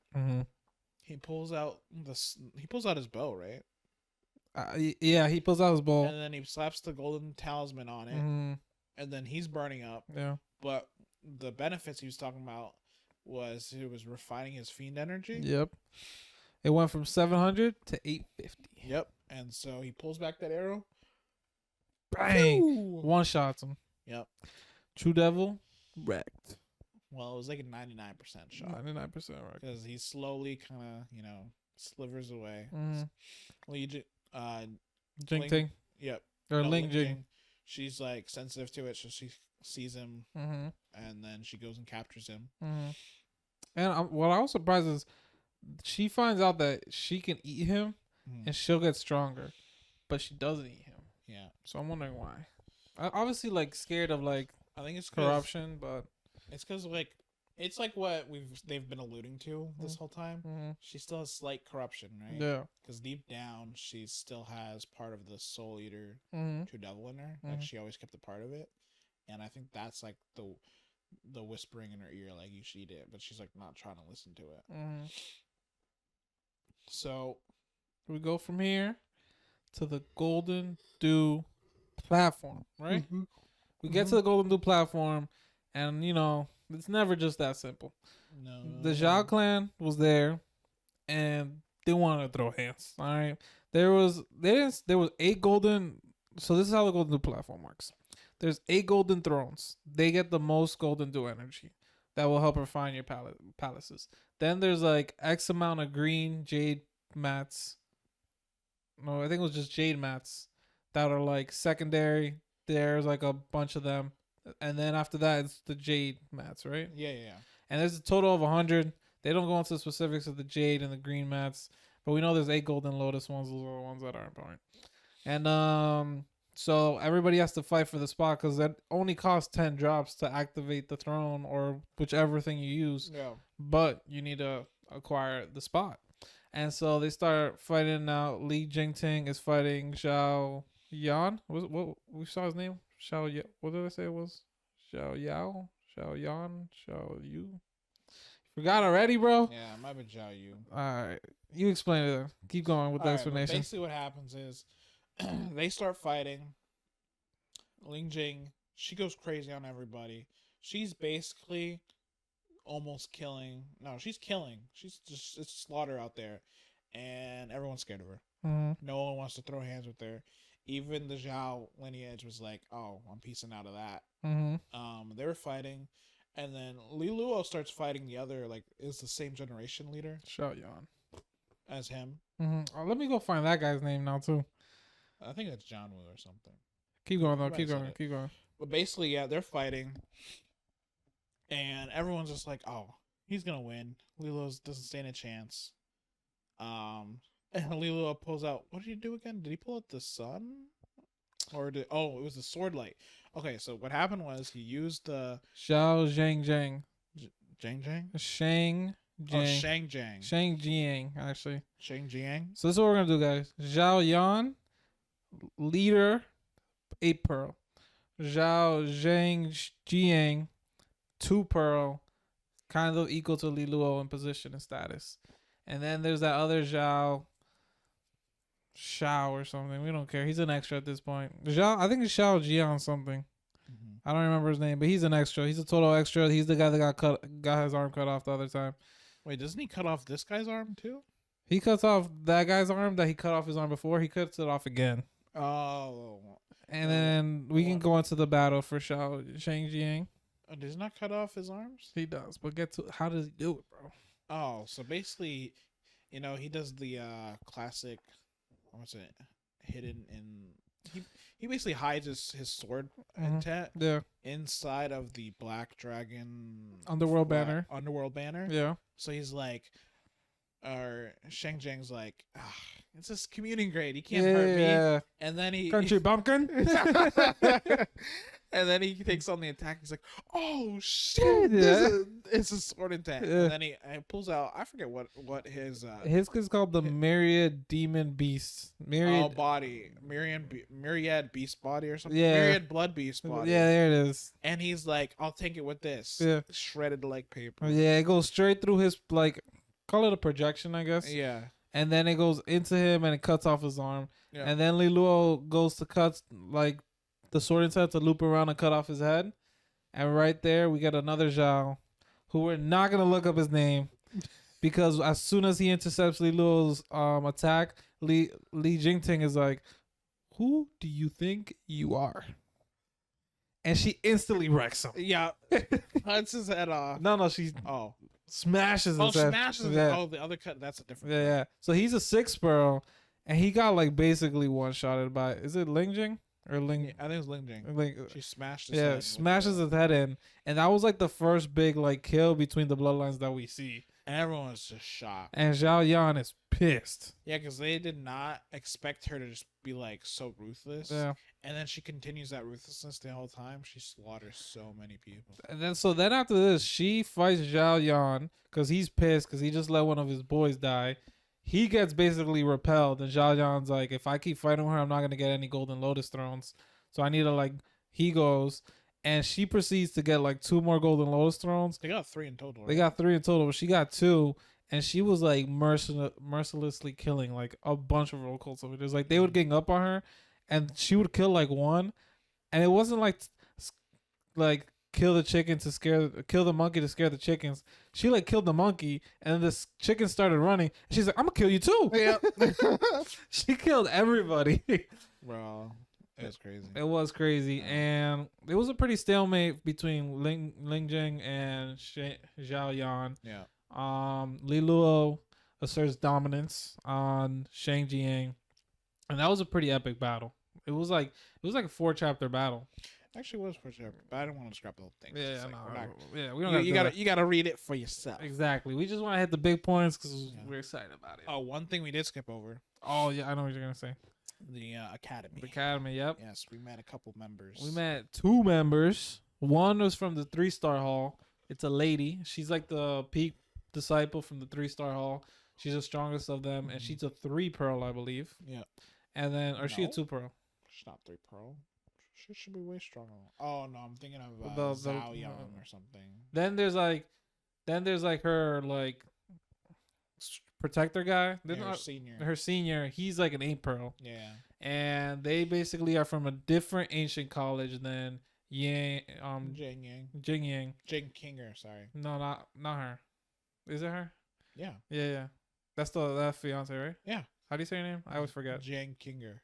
He pulls out his bow, right? Yeah, he pulls out his bow, and then he slaps the golden talisman on it, and then he's burning up. Yeah. But the benefits he was talking about was it was refining his fiend energy. Yep. It went from 700 to 850. Yep. And so he pulls back that arrow. Bang! One shots him. Yep. True Devil wrecked. Well, it was like a 99% shot. 99% wrecked. Because he slowly kind of, slivers away. Jing Ting. Yep. Or Ling Jing. She's like sensitive to it, so she sees him, and then she goes and captures him. And what I was surprised is she finds out that she can eat him, and she'll get stronger, but she doesn't eat him. Yeah. So I'm wondering why. Obviously, like scared of like I think it's corruption, but it's because like it's like what they've been alluding to this whole time. She still has slight corruption, right? Yeah. Because deep down, she still has part of the Soul Eater True Devil in her. Like she always kept a part of it, and I think that's like the whispering in her ear, like you should eat it, but she's like not trying to listen to it. So we go from here to the Golden Dew platform, right? We get to the Golden Dew platform, and it's never just that simple. No. The Zhao clan was there, and they wanted to throw hands. All right, there was 8 golden. So this is how the Golden Dew platform works. There's 8 golden thrones. They get the most Golden Dew energy that will help refine your palaces. Then there's like X amount of green jade mats. No, I think it was just jade mats that are like secondary. There's like a bunch of them. And then after that, it's the jade mats, right? Yeah. And there's a total of 100. They don't go into the specifics of the jade and the green mats, but we know there's 8 golden lotus ones. Those are the ones that are important. And so everybody has to fight for the spot because that only costs 10 drops to activate the throne or whichever thing you use. Yeah. But you need to acquire the spot. And so they start fighting now. Li Jingting is fighting Xiao Yan. What we saw his name? What did I say it was? Xiao Yao? Xiao Yan? Xiao Yu? Forgot already, bro? Yeah, it might be Zhao Yu. Alright. You explain it. Keep going with the explanation. Basically what happens is they start fighting. Ling Jing, she goes crazy on everybody. She's basically almost killing. No, she's killing. She's just, it's slaughter out there. And everyone's scared of her. No one wants to throw hands with her. Even the Zhao lineage was like, oh, I'm piecing out of that. They were fighting. And then Li Luo starts fighting the other, like, is the same generation leader. Xiao Yan. As him. Let me go find that guy's name now, too. I think that's John Woo or something. Keep going, though. Keep going. But basically, yeah, they're fighting. And everyone's just like, oh, he's gonna win. Li Luo doesn't stand a chance. And Li Luo pulls out. What did he do again? Did he pull out the sun? It was the sword light. Okay, so what happened was he used the Xiao Zhang Zhang. Jang Jang? Shang Jiang. Shang Jang. Shang Jiang, actually. Shang Jiang. So this is what we're gonna do, guys. Zhao Yan, leader, 8 pearl. Zhao Zhang Jiang, 2 pearl, kind of equal to Li Luo in position and status. And then there's that other Zhao Shao or something. We don't care. He's an extra at this point. Zhao, I think it's Xiao Jian something. Mm-hmm. I don't remember his name, but he's an extra. He's a total extra. He's the guy that got his arm cut off the other time. Wait, doesn't he cut off this guy's arm too? He cuts off that guy's arm that he cut off his arm before. He cuts it off again. Oh. And then we can go into the battle for Shang Jiang. Does he not cut off his arms? He does, but how does he do it, bro? Oh, so basically, he does the classic. What's it? Hidden in. He basically hides his sword intent inside of the Black Dragon Underworld banner. Yeah. So he's like, Shang Jiang's like, it's this commuting grade. He can't hurt me. And then country bumpkin. And then he takes on the attack. He's like, oh shit! It's a sword intent. And then he pulls out. I forget what his is called the Myriad Demon Beast. Myriad Beast Body or something. Yeah. Myriad Blood Beast Body. Yeah, there it is. And he's like, I'll take it with this. Yeah. Shredded like paper. Yeah, it goes straight through his call it a projection, I guess. Yeah. And then it goes into him and it cuts off his arm. Yeah. And then Li Luo goes to cut the sword intent to loop around and cut off his head. And right there we get another Zhao, who we're not gonna look up his name because as soon as he intercepts Li Luo's attack, Li Jingting is like, who do you think you are? And she instantly wrecks him. Yeah. Cuts his head off. No, she smashes his head. Smashes his head. Oh, the other cut, that's a different one. Yeah. So he's a 6 pearl, and he got basically one-shotted by, is it Ling Jing? Or Ling? Yeah, I think it's Ling Jing. She smashed his head. Yeah, smashes his head in. And that was the first big kill between the bloodlines that we see. And everyone was just shocked. And Zhao Yan is pissed. Yeah, because they did not expect her to just be so ruthless. Yeah. And then she continues that ruthlessness the whole time. She slaughters so many people. And then after this, she fights Zhao Yan because he's pissed because he just let one of his boys die. He gets basically repelled, and Zhao Yan's like, if I keep fighting her, I'm not gonna get any Golden Lotus Thrones. So I need to he goes, and she proceeds to get 2 more Golden Lotus Thrones. They got 3 in total. Right? They got 3 in total, but she got 2, and she was mercilessly killing a bunch of roll cult soldiers. They would gang up on her, and she would kill 1, and it wasn't kill the monkey to scare the chickens. She killed the monkey, and then this chicken started running. And she's like, I'm gonna kill you too. Yeah. She killed everybody. Bro, it was crazy. It was crazy, and it was a pretty stalemate between Ling Jing and Zhao Yan. Yeah. Li Luo asserts dominance on Shang Jiang, and that was a pretty epic battle. It was a 4-chapter battle. Actually, was for sure, but I don't want to scrap the whole thing. Yeah, we don't. You gotta read it for yourself. Exactly. We just want to hit the big points because we're excited about it. Oh, one thing we did skip over. Oh yeah, I know what you're gonna say. The academy. The academy. Yep. Yes, we met a couple members. We met 2 members. One was from the 3-star hall. It's a lady. She's the peak disciple from the 3-star hall. She's the strongest of them, and she's a 3 pearl, I believe. Yeah. And then, she a 2 pearl? She's not 3 pearl. She should be way stronger. Oh no, I'm thinking of Zhao Yang or something. Then there's her protector guy. Her senior. He's an 8 pearl. Yeah. And they basically are from a different ancient college than Jing Yang. Jing Kinger, sorry. No, not her. Is it her? Yeah. Yeah. That's that fiance, right? Yeah. How do you say her name? I always forget. Jing Kinger.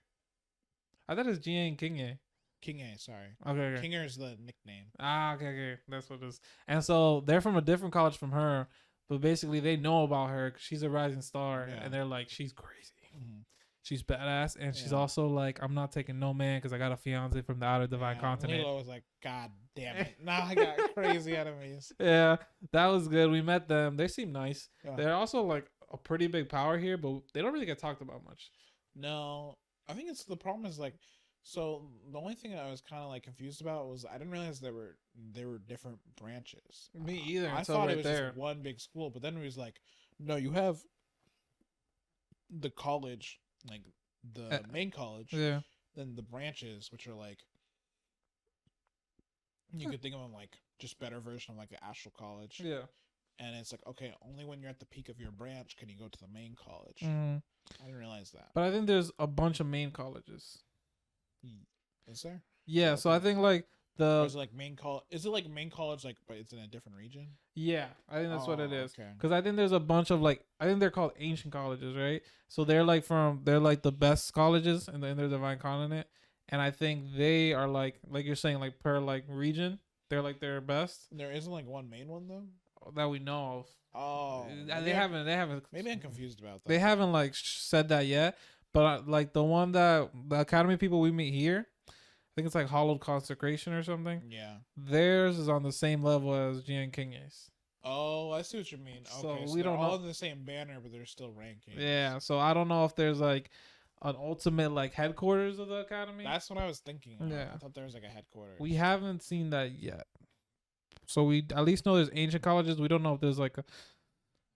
I thought it's Jiang Kinge. Kinge, sorry. Okay. Kinger is the nickname. Okay. That's what it is. And so they're from a different college from her, but basically they know about her because she's a rising star, and they're like, she's crazy. Mm-hmm. She's badass, and she's also like, I'm not taking no man because I got a fiance from the outer divine continent. Li Luo was like, God damn it! Now I got crazy enemies. Yeah, that was good. We met them. They seem nice. Yeah. They're also like a pretty big power here, but they don't really get talked about much. No, I think it's the problem is like, so the only thing I was kind of like confused about was I didn't realize there were different branches. Me either. I thought it was just one big school, but then it was like, no, you have the college, like the main college, yeah. Then the branches, which are like, you could think of them like just better version of like the Astral College. Yeah. And it's like, okay, only when you're at the peak of your branch can you go to the main college. Mm-hmm. I didn't realize that. But I think there's a bunch of main colleges. Is there? Yeah, so I think like is it like main college? Is it like main college, like, but it's in a different region? Yeah, I think that's what it is. Okay. Because I think there's a bunch of like, I think they're called ancient colleges, right? So they're like the best colleges in the divine continent, and I think they are like you're saying, like per like region, they're like their best. There isn't like one main one though that we know of. Oh, they haven't. Maybe I'm confused about that. They haven't like said that yet, but like the one that the academy people we meet here, I think it's like Hallowed Consecration or something. Yeah, theirs is on the same level as Jian King's. Oh, I see what you mean. So okay, we don't all know in the same banner, but they're still ranking. Yeah, so I don't know if there's like an ultimate like headquarters of the academy. That's what I was thinking. Yeah, I thought there was like a headquarters. We haven't seen that yet. So we at least know there's ancient colleges. We don't know if there's like a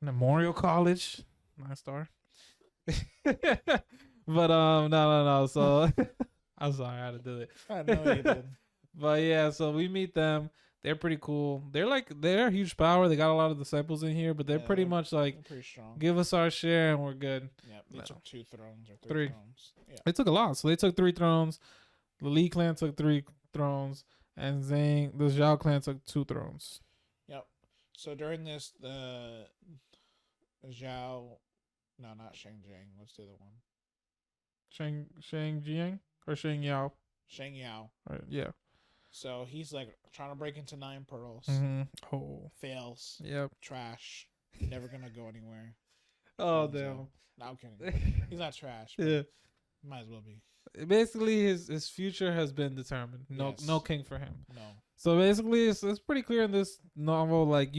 memorial college. Nice star. But no. So I'm sorry, I had to do it. I know you did. But yeah, so we meet them. They're pretty cool. They're huge power. They got a lot of disciples in here, but they're pretty much like pretty strong. Give us our share and we're good. Yeah, they took 2 thrones or 3 thrones. Yeah. They took a lot. So they took 3 thrones. The Li clan took 3 thrones. And the Zhao clan took 2 thrones. Yep. So during this, the Zhao, no, not Shang Jiang. What's the other one? Shang Jiang or Shang Yao? Shang Yao. Right, yeah. So he's like trying to break into 9 pearls. Mm-hmm. Oh. Fails. Yep. Trash. Never gonna go anywhere. Oh damn. No, I'm kidding. He's not trash. Yeah. Might as well be. Basically, his future has been determined. No king for him. No. So basically, it's pretty clear in this novel. Like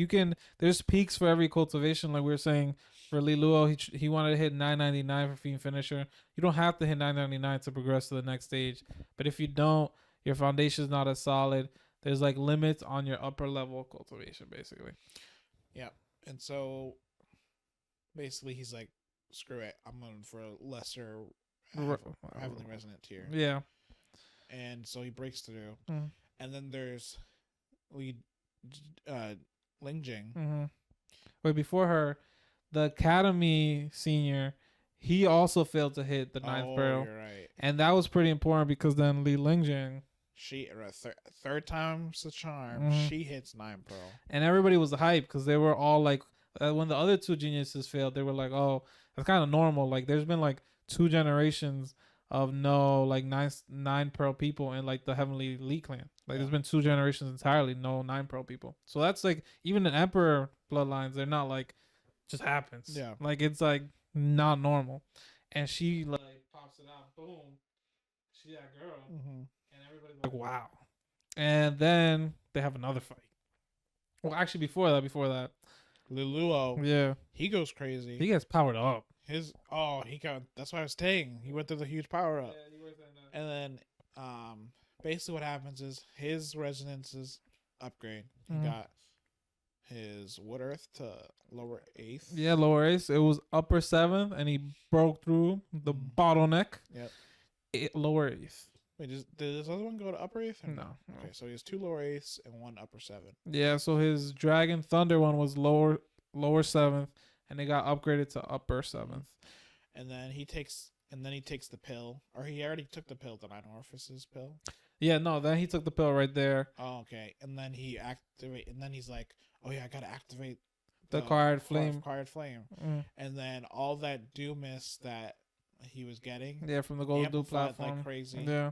there's peaks for every cultivation. Like we were saying, for Li Luo, he wanted to hit 999 for Fiend Finisher. You don't have to hit 999 to progress to the next stage. But if you don't, your foundation is not as solid. There's like limits on your upper level cultivation, basically. Yeah, and so basically, he's like, screw it. I'm going for a lesser. Heavenly resonant tier. Yeah. And so he breaks through. Mm. And then there's Lingjing. Mm-hmm. Wait, before her, the Academy senior, he also failed to hit the 9th pearl. You're right. And that was pretty important because then Li Lingjing, she third time's the charm. She hits 9 pearl. And everybody was hyped because they were all like, when the other 2 geniuses failed, they were like, oh, that's kind of normal. Like there's been like 2 generations of like 9 pearl people in like the Heavenly Li clan. Like there's been 2 generations entirely no 9 pearl people. So that's like even in Emperor bloodlines, they're not like just happens. Yeah. Like it's like not normal. And she like pops it out, boom, she's that girl, and everybody's like, wow. And then they have another fight. Well, actually, before that, Li Luo, yeah, he goes crazy. He gets powered up. That's what I was saying. He went through the huge power up. Yeah, he was saying that. And then basically what happens is his resonances upgrade. He got his Wood Earth to lower 8th. Yeah, lower 8th. It was upper 7th, and he broke through the bottleneck. Yep. Lower 8th. Wait, did this other one go to upper 8th? No. Okay, so he has 2 lower 8ths and 1 upper 7. Yeah, so his Dragon Thunder one was lower 7th, and it got upgraded to upper 7th. And then he takes the pill, or he already took the pill, the 9 orifices pill. Yeah, no, then he took the pill right there. Oh, okay. And then he's like, oh yeah, I gotta activate the acquired flame. And then all that Doomis that he was getting. Yeah, from the Golden Dew platform. Like crazy. Yeah.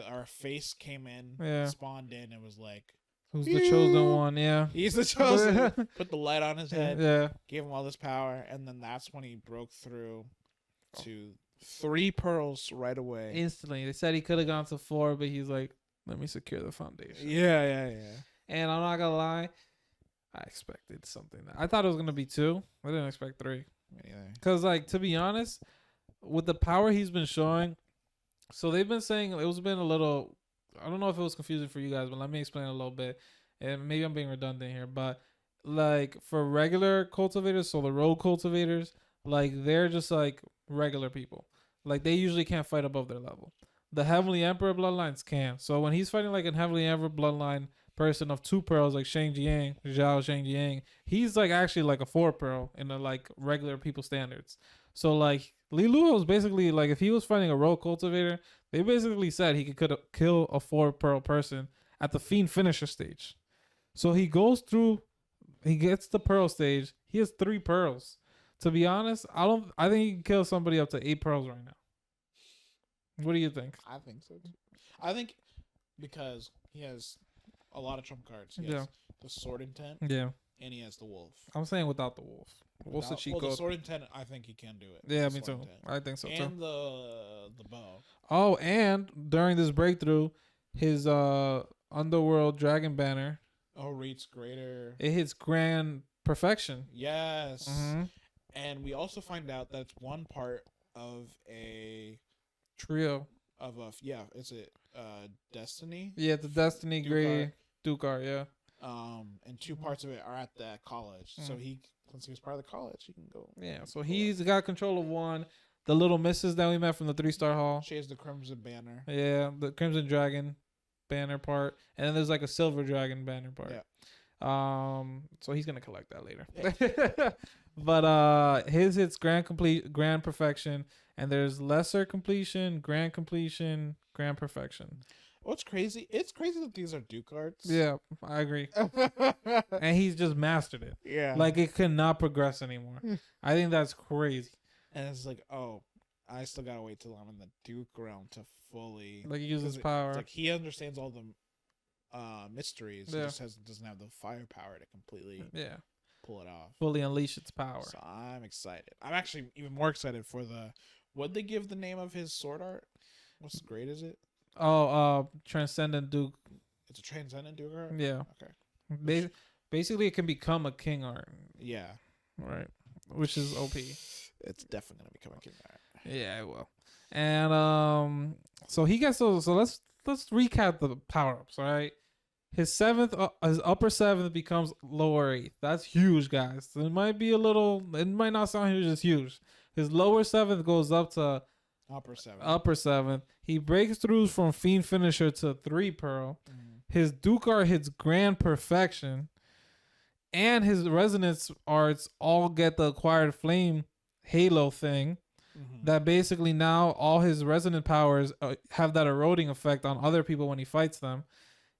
Our face came in, spawned in, and was like, who's the chosen one? Yeah. He's the chosen. Put the light on his head. Yeah. Gave him all this power, and then that's when he broke through to 3 pearls right away. Instantly. They said he could have gone to 4, but he's like, let me secure the foundation. Yeah. And I'm not gonna lie, I expected something. I thought it was gonna be 2. I didn't expect 3. Cause like, to be honest, with the power he's been showing, so they've been saying it's been a little. I don't know if it was confusing for you guys, but let me explain a little bit. And maybe I'm being redundant here, but like for regular cultivators, so the rogue cultivators, like they're just like regular people. Like they usually can't fight above their level. The Heavenly Emperor bloodlines can. So when he's fighting like a Heavenly Emperor bloodline person of 2 pearls, like Zhao Shangjiang, he's like actually like a 4 pearl in the like regular people standards. So like Li Luo is basically like if he was fighting a rogue cultivator, they basically said he could kill a 4 pearl person at the fiend finisher stage. So he goes through, he gets the pearl stage. He has 3 pearls. To be honest, I think he can kill somebody up to 8 pearls right now. What do you think? I think so too. I think because he has a lot of trump cards. He has the sword intent. Yeah. And he has the wolf. I'm saying without the wolf. Wolf's the cheat code. The sword intent, I think he can do it. Yeah, me too. Intent. I think so too. And the bow. Oh, and during this breakthrough, his underworld dragon banner. Oh, reads greater. It hits grand perfection. Yes. And we also find out that it's one part of a trio of a is it Destiny? Yeah, the Destiny Gray Dukar, yeah. And 2 parts of it are at the college. So since he was part of the college, he can go. Yeah, so he's got control of 1. The little misses that we met from the 3-star hall. She has the Crimson Banner. Yeah, the Crimson Dragon banner part, and then there's like a Silver Dragon banner part. Yeah. So he's gonna collect that later. Yeah. But his hits grand perfection, and there's lesser completion, grand perfection. What's crazy? It's crazy that these are Duke cards. Yeah, I agree. And he's just mastered it. Yeah. Like it cannot progress anymore. I think that's crazy. And it's like, oh, I still gotta wait till I'm in the Duke realm to fully like use his power. It's like he understands all the mysteries. Yeah. He just doesn't have the firepower to completely pull it off. Fully unleash its power. So I'm excited. I'm actually even more excited for what'd they give the name of his sword art? What's grade is it? Oh, Transcendent Duke. It's a Transcendent Duke art? Yeah. Okay. Basically, it can become a king art. Yeah. Right. Which is OP. It's definitely going to become a king art. Yeah, it will. And so he gets those. So let's recap the power-ups, all right? His upper 7th becomes lower 8th. That's huge, guys. It might not sound huge, it's huge. His lower 7th goes up to upper 7th. Upper 7th. He breaks through from Fiend Finisher to 3 Pearl. His Dukar hits Grand Perfection. And his Resonance arts all get the acquired Flame Halo thing. That basically now all his resonant powers have that eroding effect on other people when he fights them.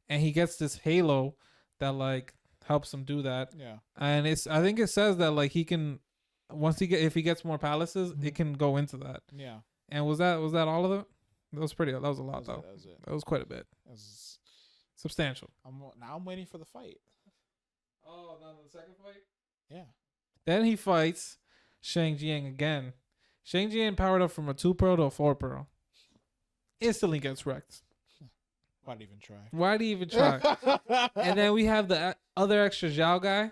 And he gets this Halo that like helps him do that. Yeah. And I think it says that like he can if he gets more palaces, it can go into that. Yeah. And was that all of it? That was a lot though. That was it. That was quite a bit. That was substantial. Now I'm waiting for the fight. Oh, now the second fight? Yeah. Then he fights Shang Jiang again. Shang Jiang powered up from a 2 pearl to a 4 pearl. Instantly gets wrecked. Why'd he even try? And then we have the other extra Zhao guy.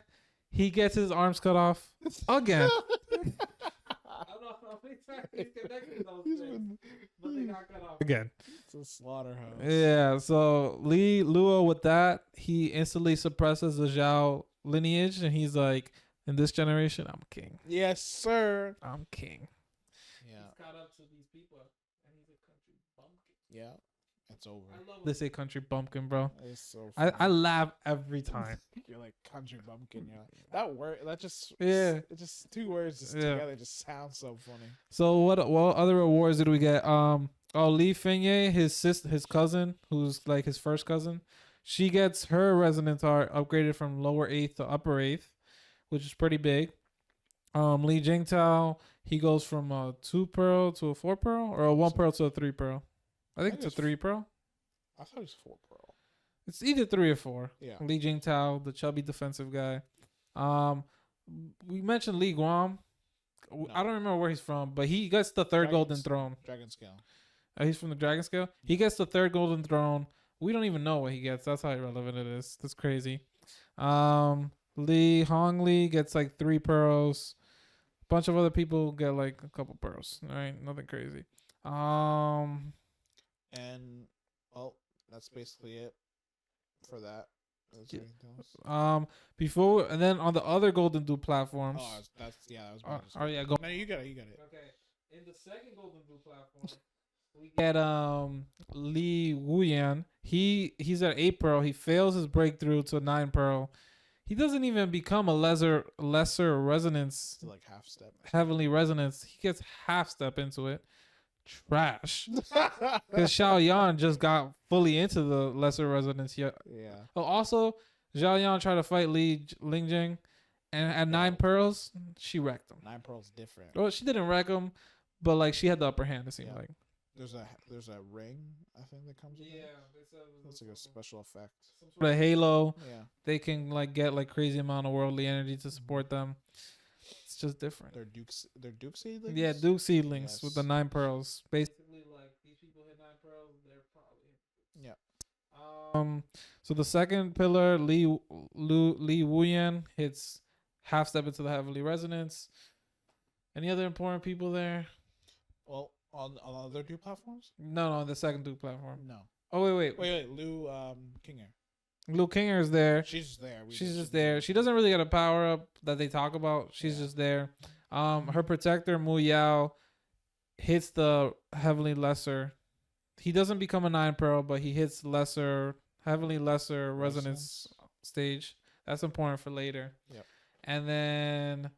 He gets his arms cut off again. Again. It's a slaughterhouse. Yeah, so Li Luo with that, he instantly suppresses the Zhao lineage, and he's like, in this generation, I'm king. Yes, sir. I'm king. Yeah. He's caught up to these people, and he's a country bumpkin. Yeah. It's over. I love they say country bumpkin, bro. It's so funny. I laugh every time. You're like country bumpkin. You're like, that word. That just It just 2 words together just sounds so funny. So what other awards did we get? Li Fengye, his cousin, who's like his first cousin, she gets her resonance art upgraded from lower 8th to upper 8th, which is pretty big. Li Jingtao, he goes from a 2 pearl to a 4 pearl, or a 1 pearl to a 3 pearl. I think it's a 3 pearl. I thought it was 4 pearl. It's either 3 or 4. Yeah. Li Jingtao, the chubby defensive guy. We mentioned Li Guam I don't remember where he's from, but he gets the third golden throne. Dragon scale. Oh, he's from the dragon scale. He gets the third golden throne. We don't even know what he gets. That's how irrelevant it is. That's crazy. Hong Li gets like 3 pearls. A bunch of other people get like a couple pearls. All right, nothing crazy. And well, that's basically it for that. Before and then on the other Golden Dew platforms. Oh, that was. Yeah, go. No, you got it. Okay, in the second Golden Dew platform, we get Li Luo. He's at 8 pearl. He fails his breakthrough to 9 pearl. He doesn't even become a lesser resonance. To like half step. Heavenly resonance. He gets half step into it. Trash. Because Xiao Yan just got fully into the lesser resonance. Yeah. Oh, also, Xiao Yan tried to fight Lingjing, and at 9 pearls, she wrecked him. 9 pearls different. Well, she didn't wreck him, but like she had the upper hand. It seemed like. There's a ring, I think, that comes with it. That's like a special effect. Some sort of halo. Yeah. They can like get like crazy amount of worldly energy to support them. It's just different. They're Duke seedlings? Yeah, Duke seedlings with the 9 pearls. Basically, like these people hit 9 pearls, they're probably So the second pillar, Li Luo hits half step into the heavenly resonance. Any other important people there? Well, on other Duke platforms? No, the second Duke platform. No. Oh wait. Liu Kinger. Liu Kinger is there. She's just there. She's just there. She doesn't really get a power up that they talk about. She's just there. Her protector Mu Yao hits the heavenly lesser. He doesn't become a 9 pearl, but he hits heavenly lesser resonance stage. That's important for later. Yep. And then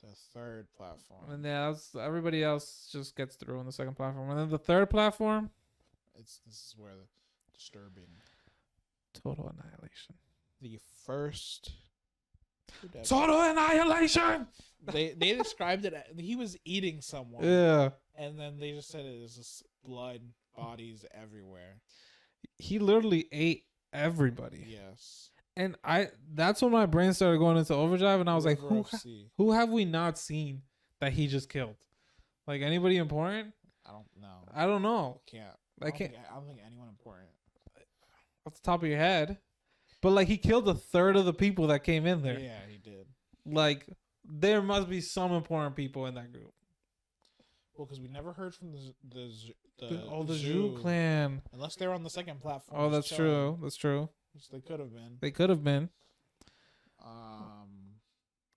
the third platform. And then everybody else just gets through on the second platform. And then the third platform. This is where the disturbing. Total annihilation. The first. Total annihilation. They described it. He was eating someone. Yeah. And then they just said it was just blood, bodies everywhere. He literally ate everybody. Yes. And that's when my brain started going into overdrive, and I was like, who have we not seen that he just killed? Like anybody important? I don't know. I don't know. I don't think anyone important. Off the top of your head. But like he killed a third of the people that came in there. Yeah, he did. Like there must be some important people in that group. Well, because we never heard from the Zhu clan. Unless they're on the second platform. Oh, that's true. That's true. Which they could have been. They could have been.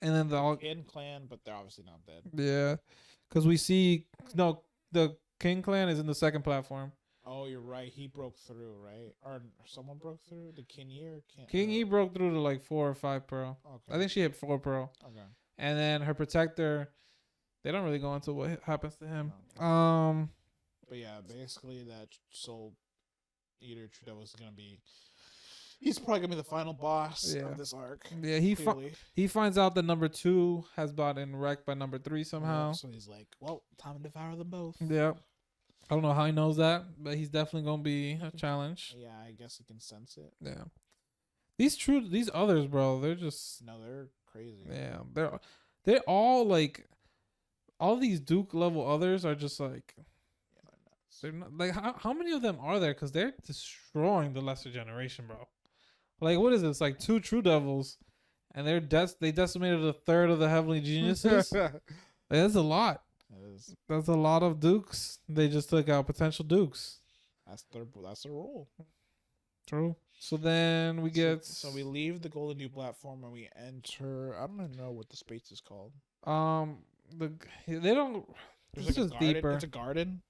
And then the King clan, but they're obviously not dead. Yeah, because we see the King clan is in the second platform. Oh, you're right. He broke through, right? Or someone broke through? Did King Yi or King Yi broke through to like 4 or 5 pearl. Okay. I think she hit 4 pearl. Okay. And then her protector, they don't really go into what happens to him. Okay. But yeah, basically that Soul Eater Trudeau is gonna be. He's probably gonna be the final boss of this arc. Yeah, he finds out that number 2 has been wrecked by number 3 somehow. So he's like, "Well, time to devour them both." Yeah, I don't know how he knows that, but he's definitely gonna be a challenge. Yeah, I guess he can sense it. Yeah, these others, bro, they're crazy. Yeah, they're all like, all these Duke level others are just like. They're not, like how many of them are there? Because they're destroying the lesser generation, bro. Like what is this? Like 2 True Devils, and they decimated a third of the Heavenly Geniuses. That's a lot. That's a lot of Dukes. They just took out potential Dukes. That's their role. True. So then we get. So we leave the Golden Dew platform and we enter. I don't even know what the space is called. They don't. There's like a garden. Deeper. It's a garden.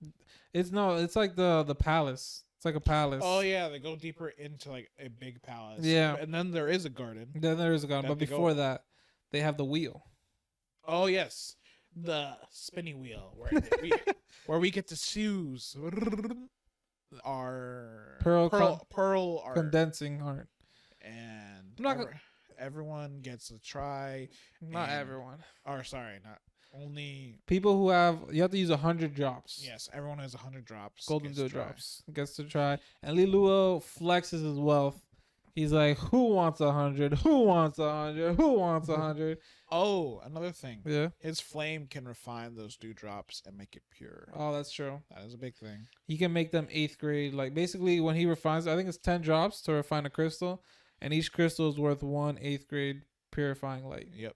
It's like the palace. It's like a palace. Oh yeah, they go deeper into like a big palace. Yeah, and then there is a garden. But before that, they have the wheel. Oh yes, the spinning wheel where we get to choose our pearl art. Condensing art, and everyone gets a try. Not everyone. Or sorry, not. Only people who you have to use 100 drops. Yes, everyone has 100 drops. Golden Dew drops. Gets to try. And Li Luo flexes his wealth. He's like, who wants 100? Who wants 100? Who wants 100? Oh, another thing. Yeah. His flame can refine those dewdrops and make it pure. Oh, that's true. That is a big thing. He can make them 8th grade. Like basically, when he refines, I think it's 10 drops to refine a crystal, and each crystal is worth 1 8th grade purifying light. Yep.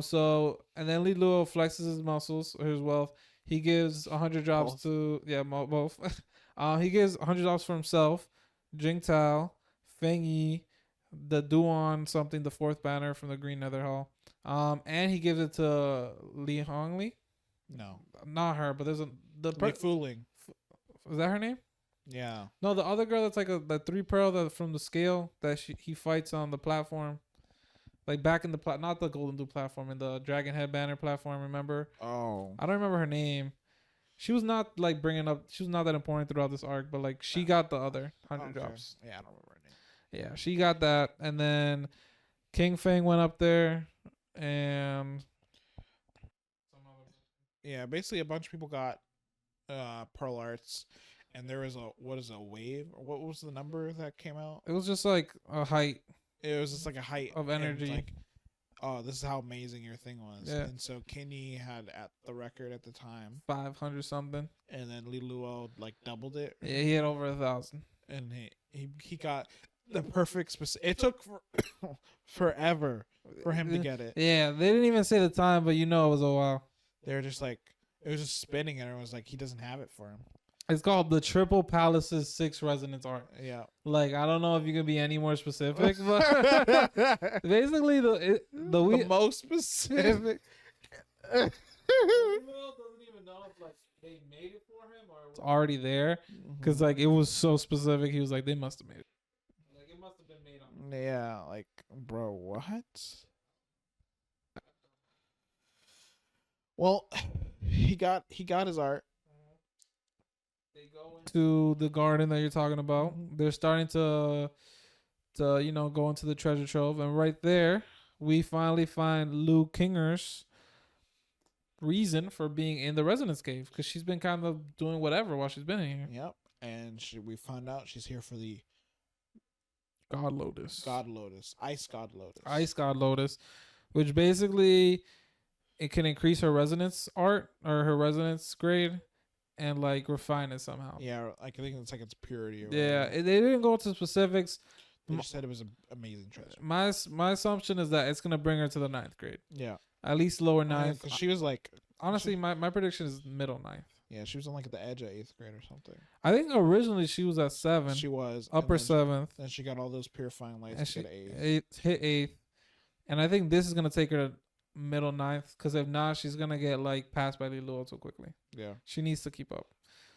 So and then Li Luo flexes his muscles or his wealth. He gives 100 drops Both. to both. He gives 100 drops for himself, Jing Tao, Feng Yi, the Duan something, the 4th banner from the Green Nether Hall. And he gives it to Li Hongli. No, Not her, but there's Fooling. Is that her name? Yeah. No, the other girl that's like the 3 pearl that from the scale that he fights on the platform, like back in the not the Golden Dew platform, in the Dragon Head banner platform. Remember? Oh. I don't remember her name. She was not like she was not that important throughout this arc, but like she got the other 100 drops. Yeah, I don't remember her name. Yeah, she got that, and then King Feng went up there, and yeah, basically a bunch of people got pearl arts, and there was a wave, or what was the number that came out? it was just like a height. It was just like a height of energy. like, oh, this is how amazing your thing was. Yeah. And so Kenny had at the record at the time, 500 something. and then Li Luo like doubled it. Yeah, he had over 1,000. And he got the perfect It took forever for him to get it. Yeah, they didn't even say the time, but it was a while. They were just like, it was just spinning, and everyone was like, he doesn't have it for him. It's called the Triple Palaces 6 Resonance Art. Yeah. Like, I don't know if you can be any more specific, but basically the most specific. doesn't even know if like they made it for him or it was already there, because like it was so specific. He was like, they must have made it. Like it must have been made on. Yeah, like, bro, what? Well, he got his art. They go into the garden that you're talking about. They're starting to go into the treasure trove, and right there we finally find Liu Kinger's reason for being in the resonance cave, because she's been kind of doing whatever while she's been in here. Yep, and we found out she's here for the God Lotus, Ice God Lotus, Ice God Lotus, which basically it can increase her resonance art or her resonance grade and like refine it somehow. Yeah, like I think it's like its purity. Or yeah, whatever. they didn't go into specifics. They just said it was an amazing treasure. My assumption is that it's gonna bring her to the 9th grade. Yeah, at least lower 9th. Because she was like, honestly, my prediction is middle 9th. Yeah, she was on like at the edge of 8th grade or something. I think originally she was at 7. She was upper 7th. Then she got all those purifying lights And to she get 8th. hit 8th, and I think this is gonna take her to middle 9th, because if not, she's gonna get like passed by Li Luo too quickly. Yeah, she needs to keep up.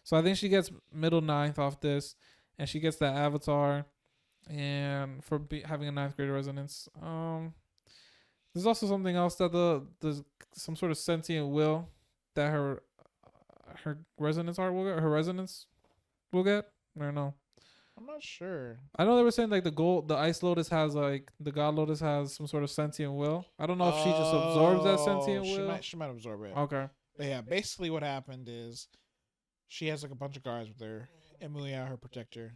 So I think she gets middle 9th off this, and she gets that avatar, and for having a 9th grade resonance. There's also something else that there's some sort of sentient will that her resonance art will get. Her resonance will get. I don't know. I'm not sure. I know they were saying like the Ice Lotus has like the God Lotus has some sort of sentient will. I don't know if she just absorbs that sentient will. She might absorb it. Okay. But yeah, basically what happened is she has like a bunch of guards with her. Emilia, her protector.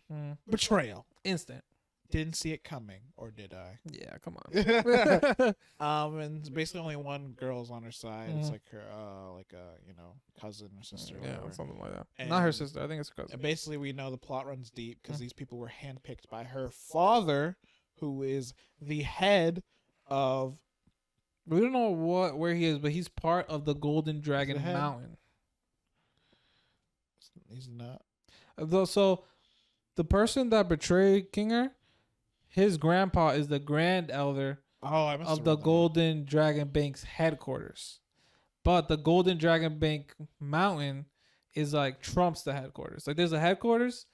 Betrayal. Instant. Didn't see it coming, or did I? Yeah, come on. And basically only one girl's on her side. It's like her, like a cousin or sister. Or whatever. Something like that. And not her sister. I think it's her cousin. And basically, we know the plot runs deep because these people were handpicked by her father, who is the head of. We don't know where he is, but he's part of the Golden Dragon Mountain. He's not. So, the person that betrayed Kinger, his grandpa is the grand elder of the Golden Dragon Bank's headquarters. But the Golden Dragon Bank Mountain is like trumps the headquarters. Like there's a headquarters.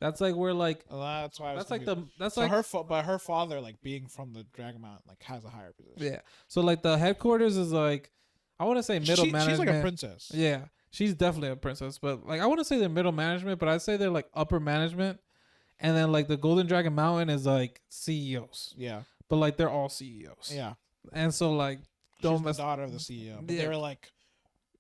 That's like where like that's why I was that's like confused. that's so like but her father, like being from the Dragon Mountain, like has a higher position. Yeah. So like the headquarters is like, I want to say middle management. She's like a princess. Yeah. She's definitely a princess, but like I wouldn't say they're middle management, but I'd say they're like upper management. And then like the Golden Dragon Mountain is like CEOs. Yeah. But like they're all CEOs. Yeah. And so like she's the daughter of the CEO. But they were like,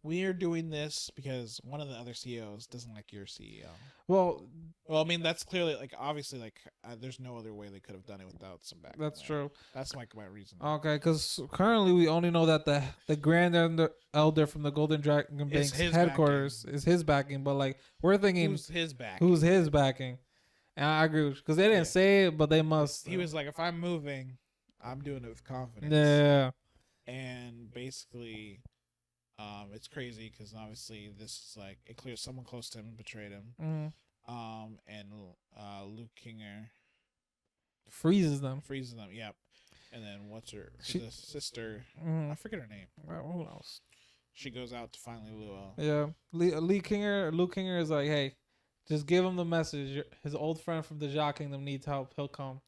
we're doing this because one of the other CEOs doesn't like your CEO. Well, I mean, that's clearly like obviously like there's no other way they could have done it without some back. that's true. That's my reason. Okay, because currently we only know that the Grand Elder from the Golden Dragon Bank's headquarters is his backing, but like we're thinking who's his backing? Who's his backing? And I agree because they didn't say it, but they must. He was like, if I'm moving, I'm doing it with confidence. Yeah. And basically, it's crazy because obviously this is like it clears someone close to him betrayed him. And Luke Kinger freezes them. Yep. And then what's her the sister? I forget her name. Who else? She goes out to find Li Luo. Yeah, Luke Kinger is like, hey, just give him the message. His old friend from the Ja Kingdom needs help. He'll come.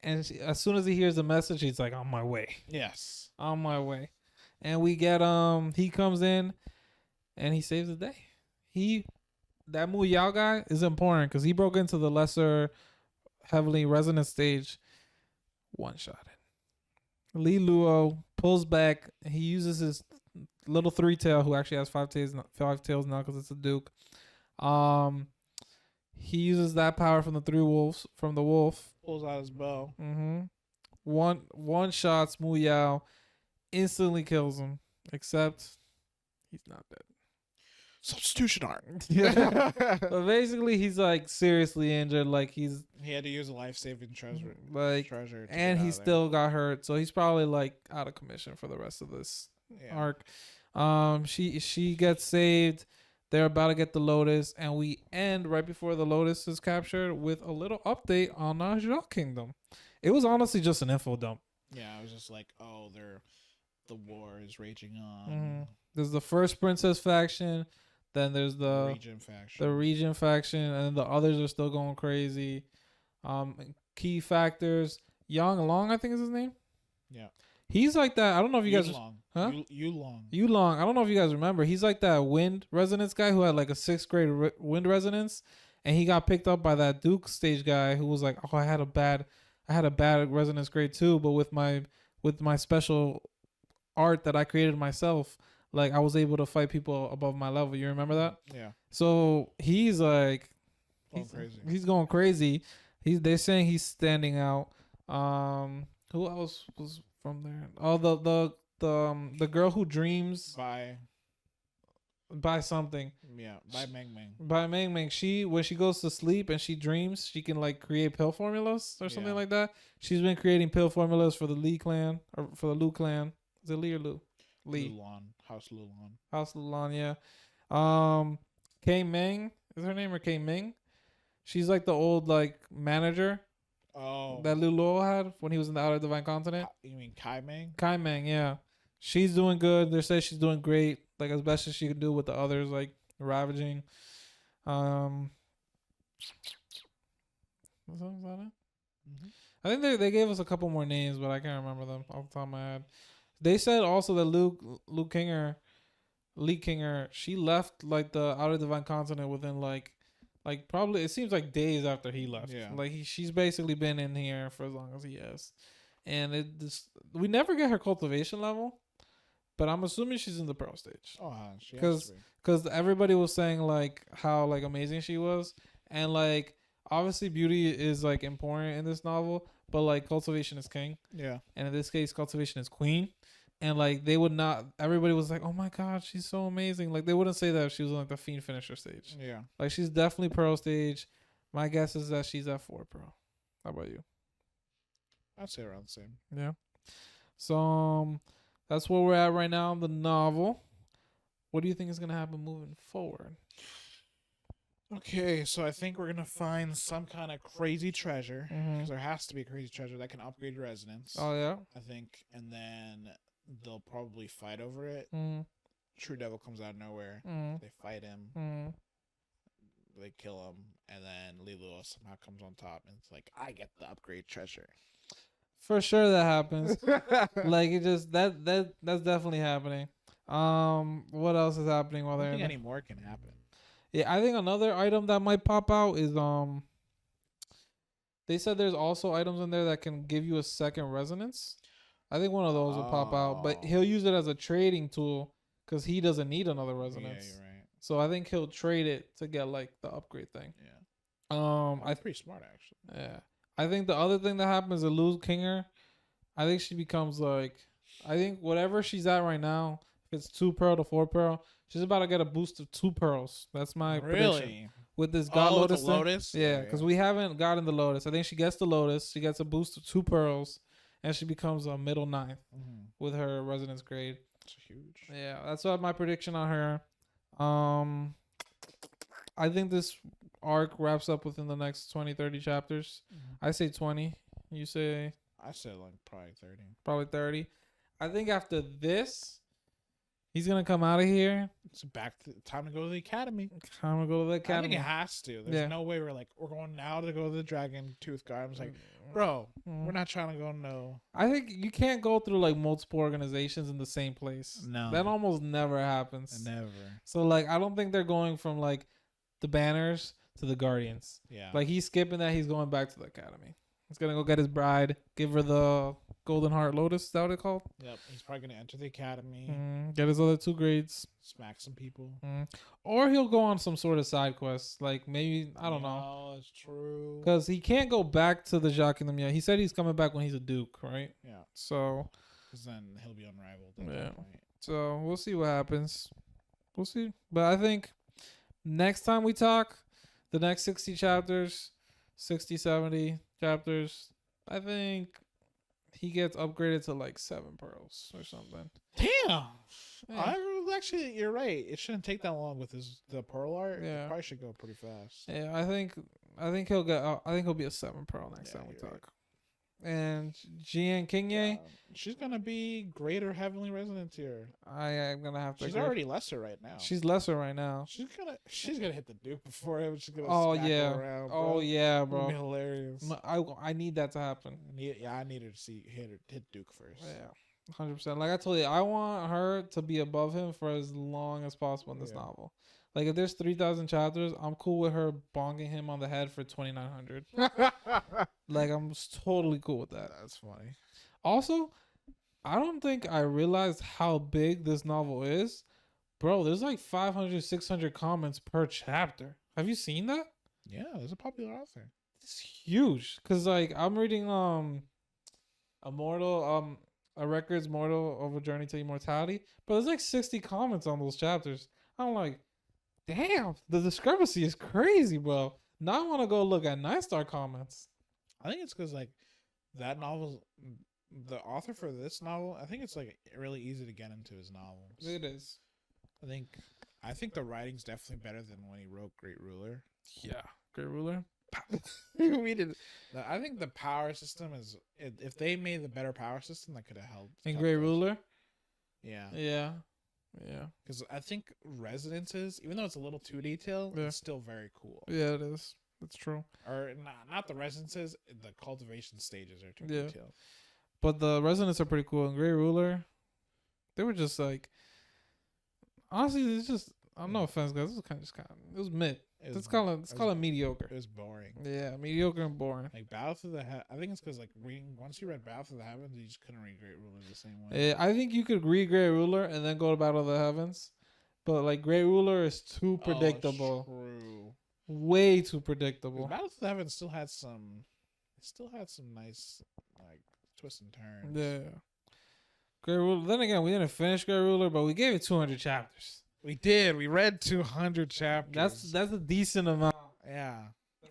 And as soon as he hears the message, he's like, on my way. Yes, on my way. And we get he comes in, and he saves the day. That Mu Yao guy is important because he broke into the lesser, heavily resonant stage. One shot it. Li Luo pulls back. He uses his little 3-tail, who actually has 5 tails now because it's a Duke. He uses that power from the wolf. Pulls out his bow. One shots Mu Yao, instantly kills him. Except he's not dead. Substitution art. Yeah. But basically, he's like seriously injured. Like he had to use a life-saving treasure. And he still got hurt. So he's probably like out of commission for the rest of this arc. She gets saved. They're about to get the Lotus, and we end right before the Lotus is captured with a little update on Ja Kingdom. It was honestly just an info dump. Yeah, I was just like, oh, the war is raging on. There's the first princess faction, then there's the region faction, and the others are still going crazy. Key factors, Yang Long, I think is his name. Yeah. He's like that. I don't know if you guys... Huh? Long. I don't know if you guys remember. He's like that wind resonance guy who had like a 6th grade wind resonance. And he got picked up by that Duke stage guy who was like, oh, I had a bad resonance grade too. But with my special art that I created myself, like I was able to fight people above my level. You remember that? Yeah. So he's like... crazy. He's going crazy. They're saying he's standing out. Who else was... from there? Oh, the girl who dreams by something. Yeah, by Meng Meng. By Meng Meng. When she goes to sleep and she dreams, she can like create pill formulas or something like that. She's been creating pill formulas for the Li clan or for the Lu clan. Is it Li or Lu? Li. Lulon. House Lulon. House Lulon, yeah. Kei Meng is her name, or Kei Ming? She's like the old like manager. Oh. That Li Luo had when he was in the Outer Divine Continent. You mean Kai Meng? Kai Meng, yeah. She's doing good. They say she's doing great, like as best as she can do with the others, like ravaging. Was that it? I think they gave us a couple more names, but I can't remember them off the top of my head. They said also that Li Kinger, she left like the Outer Divine Continent within like probably it seems like days after he left. Yeah. Like she's basically been in here for as long as he has, and we never get her cultivation level, but I'm assuming she's in the pro stage. Oh, she has to be. Because everybody was saying like how like amazing she was, and like obviously beauty is like important in this novel, but like cultivation is king. Yeah. And in this case, cultivation is queen. And like they would not, everybody was like, oh my god, she's so amazing. Like they wouldn't say that if she was on like the fiend finisher stage. Yeah. Like she's definitely pro stage. My guess is that she's at 4 pro. How about you? I'd say around the same. Yeah. So that's where we're at right now in the novel. What do you think is gonna happen moving forward? Okay, so I think we're gonna find some kind of crazy treasure because there has to be a crazy treasure that can upgrade your resonance. Oh yeah. I think, and then they'll probably fight over it. True Devil comes out of nowhere. They fight him. They kill him, and then Li Luo somehow comes on top, and it's like I get the upgrade treasure. For sure that happens. Like it just that's definitely happening. What else is happening while they're? I think any more can happen. Yeah, I think another item that might pop out is they said there's also items in there that can give you a second resonance. I think one of those will pop out, but he'll use it as a trading tool because he doesn't need another resonance. Yeah, you're right. So I think he'll trade it to get like the upgrade thing. Yeah. I pretty smart actually. Yeah. I think the other thing that happens is lose Kinger. I think she becomes like, I think whatever she's at right now, if it's 2 pearl to 4 pearl, she's about to get a boost of 2 pearls. That's my prediction. With this God Lotus thing. Lotus? Yeah, because we haven't gotten the Lotus. I think she gets the Lotus. She gets a boost of 2 pearls, and she becomes a middle 9th with her resonance grade. That's huge. Yeah, that's what my prediction on her. I think this arc wraps up within the next 20, 30 chapters. I say 20. You say? I said like probably 30. Probably 30. I think after this, he's going to come out of here. It's time to go to the academy. Time to go to the academy. I think it has to. There's no way we're going now to go to the Dragon Tooth Guard. I was like, bro, we're not trying to go no. I think you can't go through like multiple organizations in the same place. No. That almost never happens. Never. So like, I don't think they're going from like the banners to the Guardians. Yeah. Like he's skipping that. He's going back to the academy. He's going to go get his bride, give her the Golden Heart Lotus. Is that what it's called? Yep. He's probably going to enter the academy. Get his other 2 grades. Smack some people. Or he'll go on some sort of side quest. Like maybe, I don't know. Oh, that's true. Because he can't go back to the Jacques Kingdom yet. He said he's coming back when he's a Duke, right? Yeah. So. Because then he'll be unrivaled at that point. So we'll see what happens. We'll see. But I think next time we talk, the next 60 chapters, 60, 70 chapters, I think he gets upgraded to like 7 pearls or something. Damn. Yeah. Actually, you're right. It shouldn't take that long with the pearl art. Yeah. It probably should go pretty fast. Yeah, I think he'll get. I think he'll be a 7 pearl next time we talk. Right. And Jian Qingye, she's gonna be greater heavenly resonance here. I am gonna have to. She's already lesser right now. She's lesser right now. She's gonna hit the Duke before him. She's gonna. Oh smack yeah. her around, bro. Oh yeah, bro. It'll be hilarious. No, I need that to happen. I need her to hit Duke first. Yeah, 100%. Like I told you, I want her to be above him for as long as possible in this novel. Like if there's 3,000 chapters, I'm cool with her bonging him on the head for 2,900. Like I'm totally cool with that. That's funny. Also, I don't think I realized how big this novel is. Bro, there's like 500, 600 comments per chapter. Have you seen that? Yeah, there's a popular author. It's huge. Cause like I'm reading a Records Mortal of a Journey to Immortality, but there's like 60 comments on those chapters. I'm like, damn, the discrepancy is crazy, bro. Now I want to go look at 9-star comments. I think it's because like that novel, the author for this novel, I think it's like really easy to get into his novels. It is. I think the writing's definitely better than when he wrote Great Ruler. Yeah, Great Ruler. We did. I think the power system is. If they made the better power system, that could have helped. In Great Ruler. Yeah. Yeah. Yeah. Because I think resonances, even though it's a little too detailed, it's still very cool. Yeah, it is. That's true. Or not the resonances, the cultivation stages are too detailed. But the resonances are pretty cool. In Great Ruler, they were just like, honestly, it's just, no offense, guys. It was it was mid. Let's call it mediocre. It was boring. Yeah, mediocre and boring. Like Battle Through the I think it's because like once you read Battle Through the Heavens, you just couldn't read Great Ruler the same way. I think you could read Great Ruler and then go to Battle of the Heavens, but like Great Ruler is too predictable. True. Way too predictable. Battle Through the Heavens still had some nice like twists and turns. Yeah. Great Ruler. Then again, we didn't finish Great Ruler, but we gave it 200 chapters. We did. We read 200 chapters. That's a decent amount. Yeah.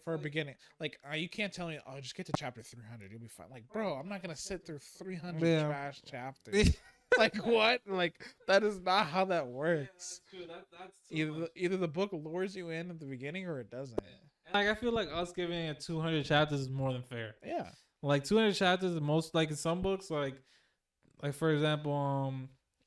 For a beginning. Like, you can't tell me, just get to chapter 300. You'll be fine. Like, bro, I'm not going to sit through 300 trash chapters. Like, what? Like, that is not how that works. Yeah, that's either the book lures you in at the beginning or it doesn't. Like, I feel like us giving it 200 chapters is more than fair. Yeah. Like, 200 chapters is most, like, in some books, like for example,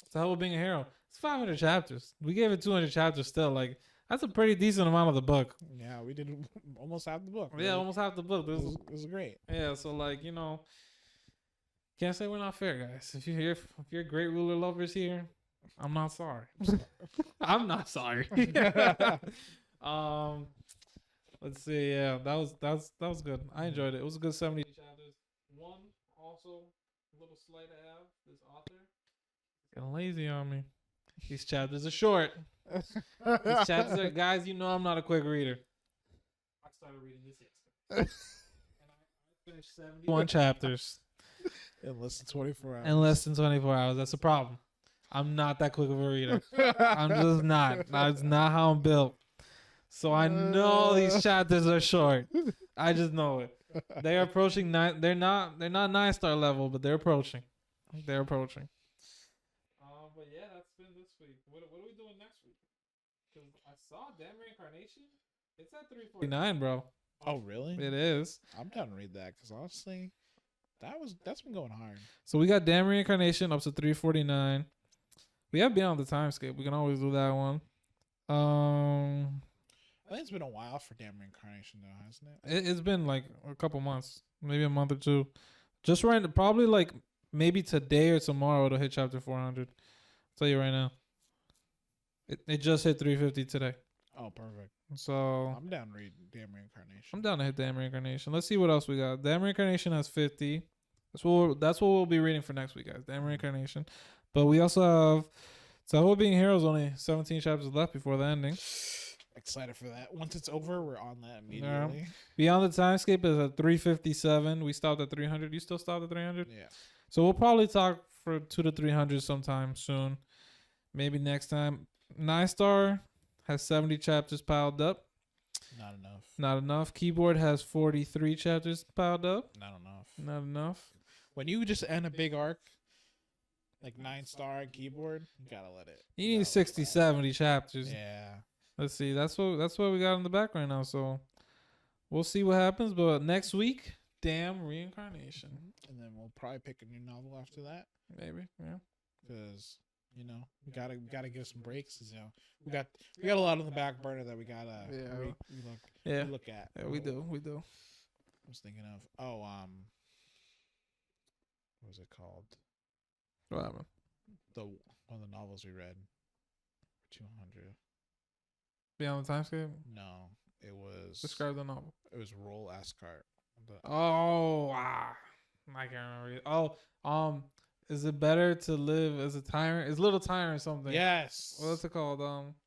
It's the Hell of Being a Hero. It's 500 chapters. We gave it 200 chapters still. Like, that's a pretty decent amount of the book. Yeah, we did almost half the book. Yeah, almost half the book. It was great. Yeah, so, like, can't say we're not fair, guys. If you're Great Ruler lovers here, I'm not sorry. I'm not sorry. Let's see. Yeah, that was good. I enjoyed it. It was a good 70 chapters. One also a little slight to have. This author getting lazy on me. These chapters are short. These chapters are, guys, you know I'm not a quick reader. I started reading this yesterday. And I finished 71 chapters. In less than 24 hours. In less than 24 hours. That's a problem. I'm not that quick of a reader. I'm just not. That's not how I'm built. So I know these chapters are short. I just know it. They're approaching 9. They're not 9-star level, but they're approaching. They're approaching. But yeah, that's been this week. What are we doing next week? Because I saw Damn Reincarnation. It's at 349, bro. Oh, really? It is. I'm down to read that because honestly, that's been going hard. So we got Damn Reincarnation up to 349. We have Beyond the Timescape. We can always do that one. I think it's been a while for Damn Reincarnation though, hasn't it? It's been like a couple months, maybe a month or two. Just right, probably like maybe today or tomorrow it'll hit chapter 400. I'll tell you right now. It just hit 350 today. Oh, perfect. So I'm down to read Damn Reincarnation. I'm down to hit Damn Reincarnation. Let's see what else we got. Damn Reincarnation has 50. That's what we'll be reading for next week, guys. Damn Reincarnation. But we also have Tahoe Being Heroes, only 17 chapters left before the ending. Excited for that. Once it's over, we're on that immediately. Yeah. Beyond the Timescape is at 357. We stopped at 300. You still stopped at 300? Yeah. So we'll probably talk for 200 to 300 sometime soon. Maybe next time. 9-star has 70 chapters piled up. Not enough. Not enough. Keyboard has 43 chapters piled up. Not enough. Not enough. When you just end a big arc, like 9-star Keyboard, you gotta let it. You need 60, 70 chapters. Yeah. Let's see. That's what we got in the back right now. So we'll see what happens. But next week, Damn Reincarnation. And then we'll probably pick a new novel after that. Maybe. Yeah. Because we gotta give some breaks. We got a lot on the back burner that we gotta look at. Yeah, we do. I was thinking of what was it called? What happened? One of the novels we read for 200. Beyond the Timescape? No, it was. Describe the novel. It was Roll Ascart. I can't remember it. Is it better to live as a tyrant? Is Little Tyrant something? Yes. What's it called?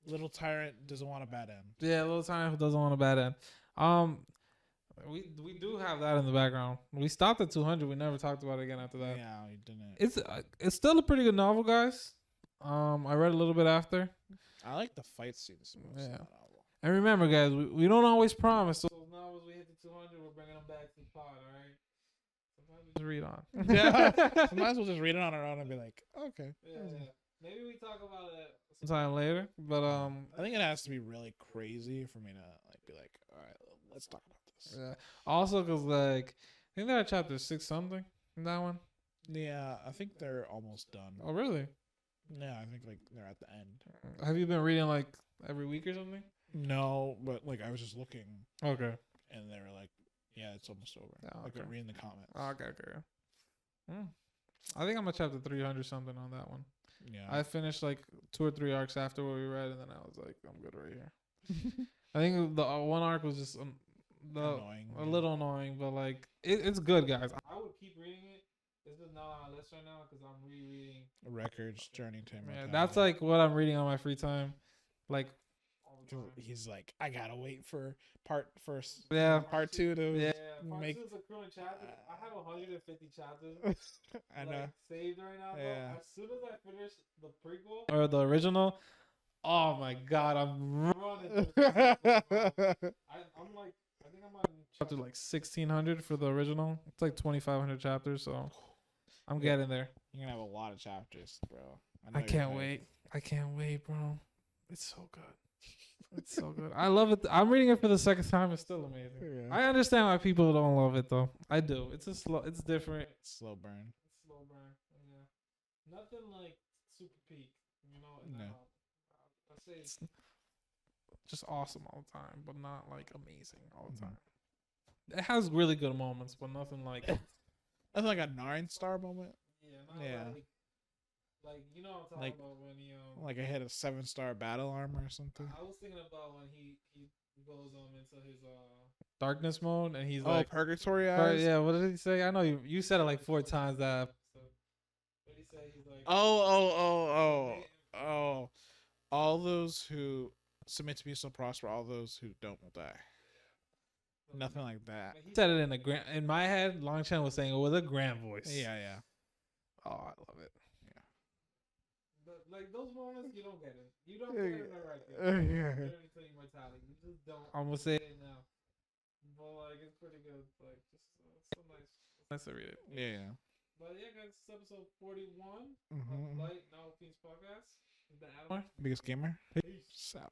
Little Tyrant doesn't want a bad end. Yeah, Little Tyrant doesn't want a bad end. We do have that in the background. We stopped at 200. We never talked about it again after that. Yeah, we didn't. It's still a pretty good novel, guys. I read a little bit after. I like the fight scenes most in that novel. And remember, guys, we don't always promise. So those novels we hit the 200, we're bringing them back to the pod, all right? Sometimes we just read on. Yeah. Sometimes we'll just read it on our own and be like, okay. Yeah. Maybe we talk about it sometime later. But I think it has to be really crazy for me to be like, all right, let's talk about this. Yeah. Also, because I think they're at chapter 6 something in that one. Yeah, I think they're almost done. Oh, really? Yeah, I think they're at the end. Have you been reading every week or something? No, but I was just looking. Okay. And they were like, yeah, it's almost over. Oh, okay. Reading the comments. Okay. I think I'm at chapter 300 something on that one. Yeah. I finished 2 or 3 arcs after what we read, and then I was like, I'm good right here. I think the one arc was just annoying. A little annoying, but it's good, guys. I would keep reading it. It's just not on my list right now because I'm rereading Records, Journey to Immortality. Yeah, that's what I'm reading on my free time. He's like, I gotta wait for part 2 to part 2 make. Is accruing chapters. I have 150 chapters. I know. Saved right now. Yeah. As soon as I finish the prequel or the original, oh my god, I'm running. I think I'm on chapter 1600 for the original. It's 2,500 chapters, so I'm getting there. You're gonna have a lot of chapters, bro. I can't wait. I can't wait, bro. It's so good. It's so good. I love it. I'm reading it for the second time. It's still amazing. Yeah. I understand why people don't love it though. I do. It's different. Slow burn. Yeah. Nothing like super peak. No. I'd say it's just awesome all the time, but not amazing all the time. It has really good moments, but nothing like nothing like a 9-star moment. Yeah. You know what I'm talking about when he I hit a 7-star battle armor or something. I was thinking about when he goes into his darkness mode and he's purgatory eyes. Yeah, what did he say? I know you said it 4 times that episode. What did he say? He's Oh. Oh, all those who submit to be so prosper, all those who don't will die. Nothing like that. He said it in a grand. In my head, Longchamp was saying it with a grand voice. Yeah. Oh, I love it. Yeah. But like those moments, you don't get it. You don't get it right there. Yeah. Until immortality, you just don't. I'm gonna say it now, but like it's pretty good. Like just so nice. It's nice to read it. Yeah. But yeah, guys, it's episode 41 Mm-hmm. of Light Novel Fiends podcast. It's been Adam. Biggest gamer. Peace. Out.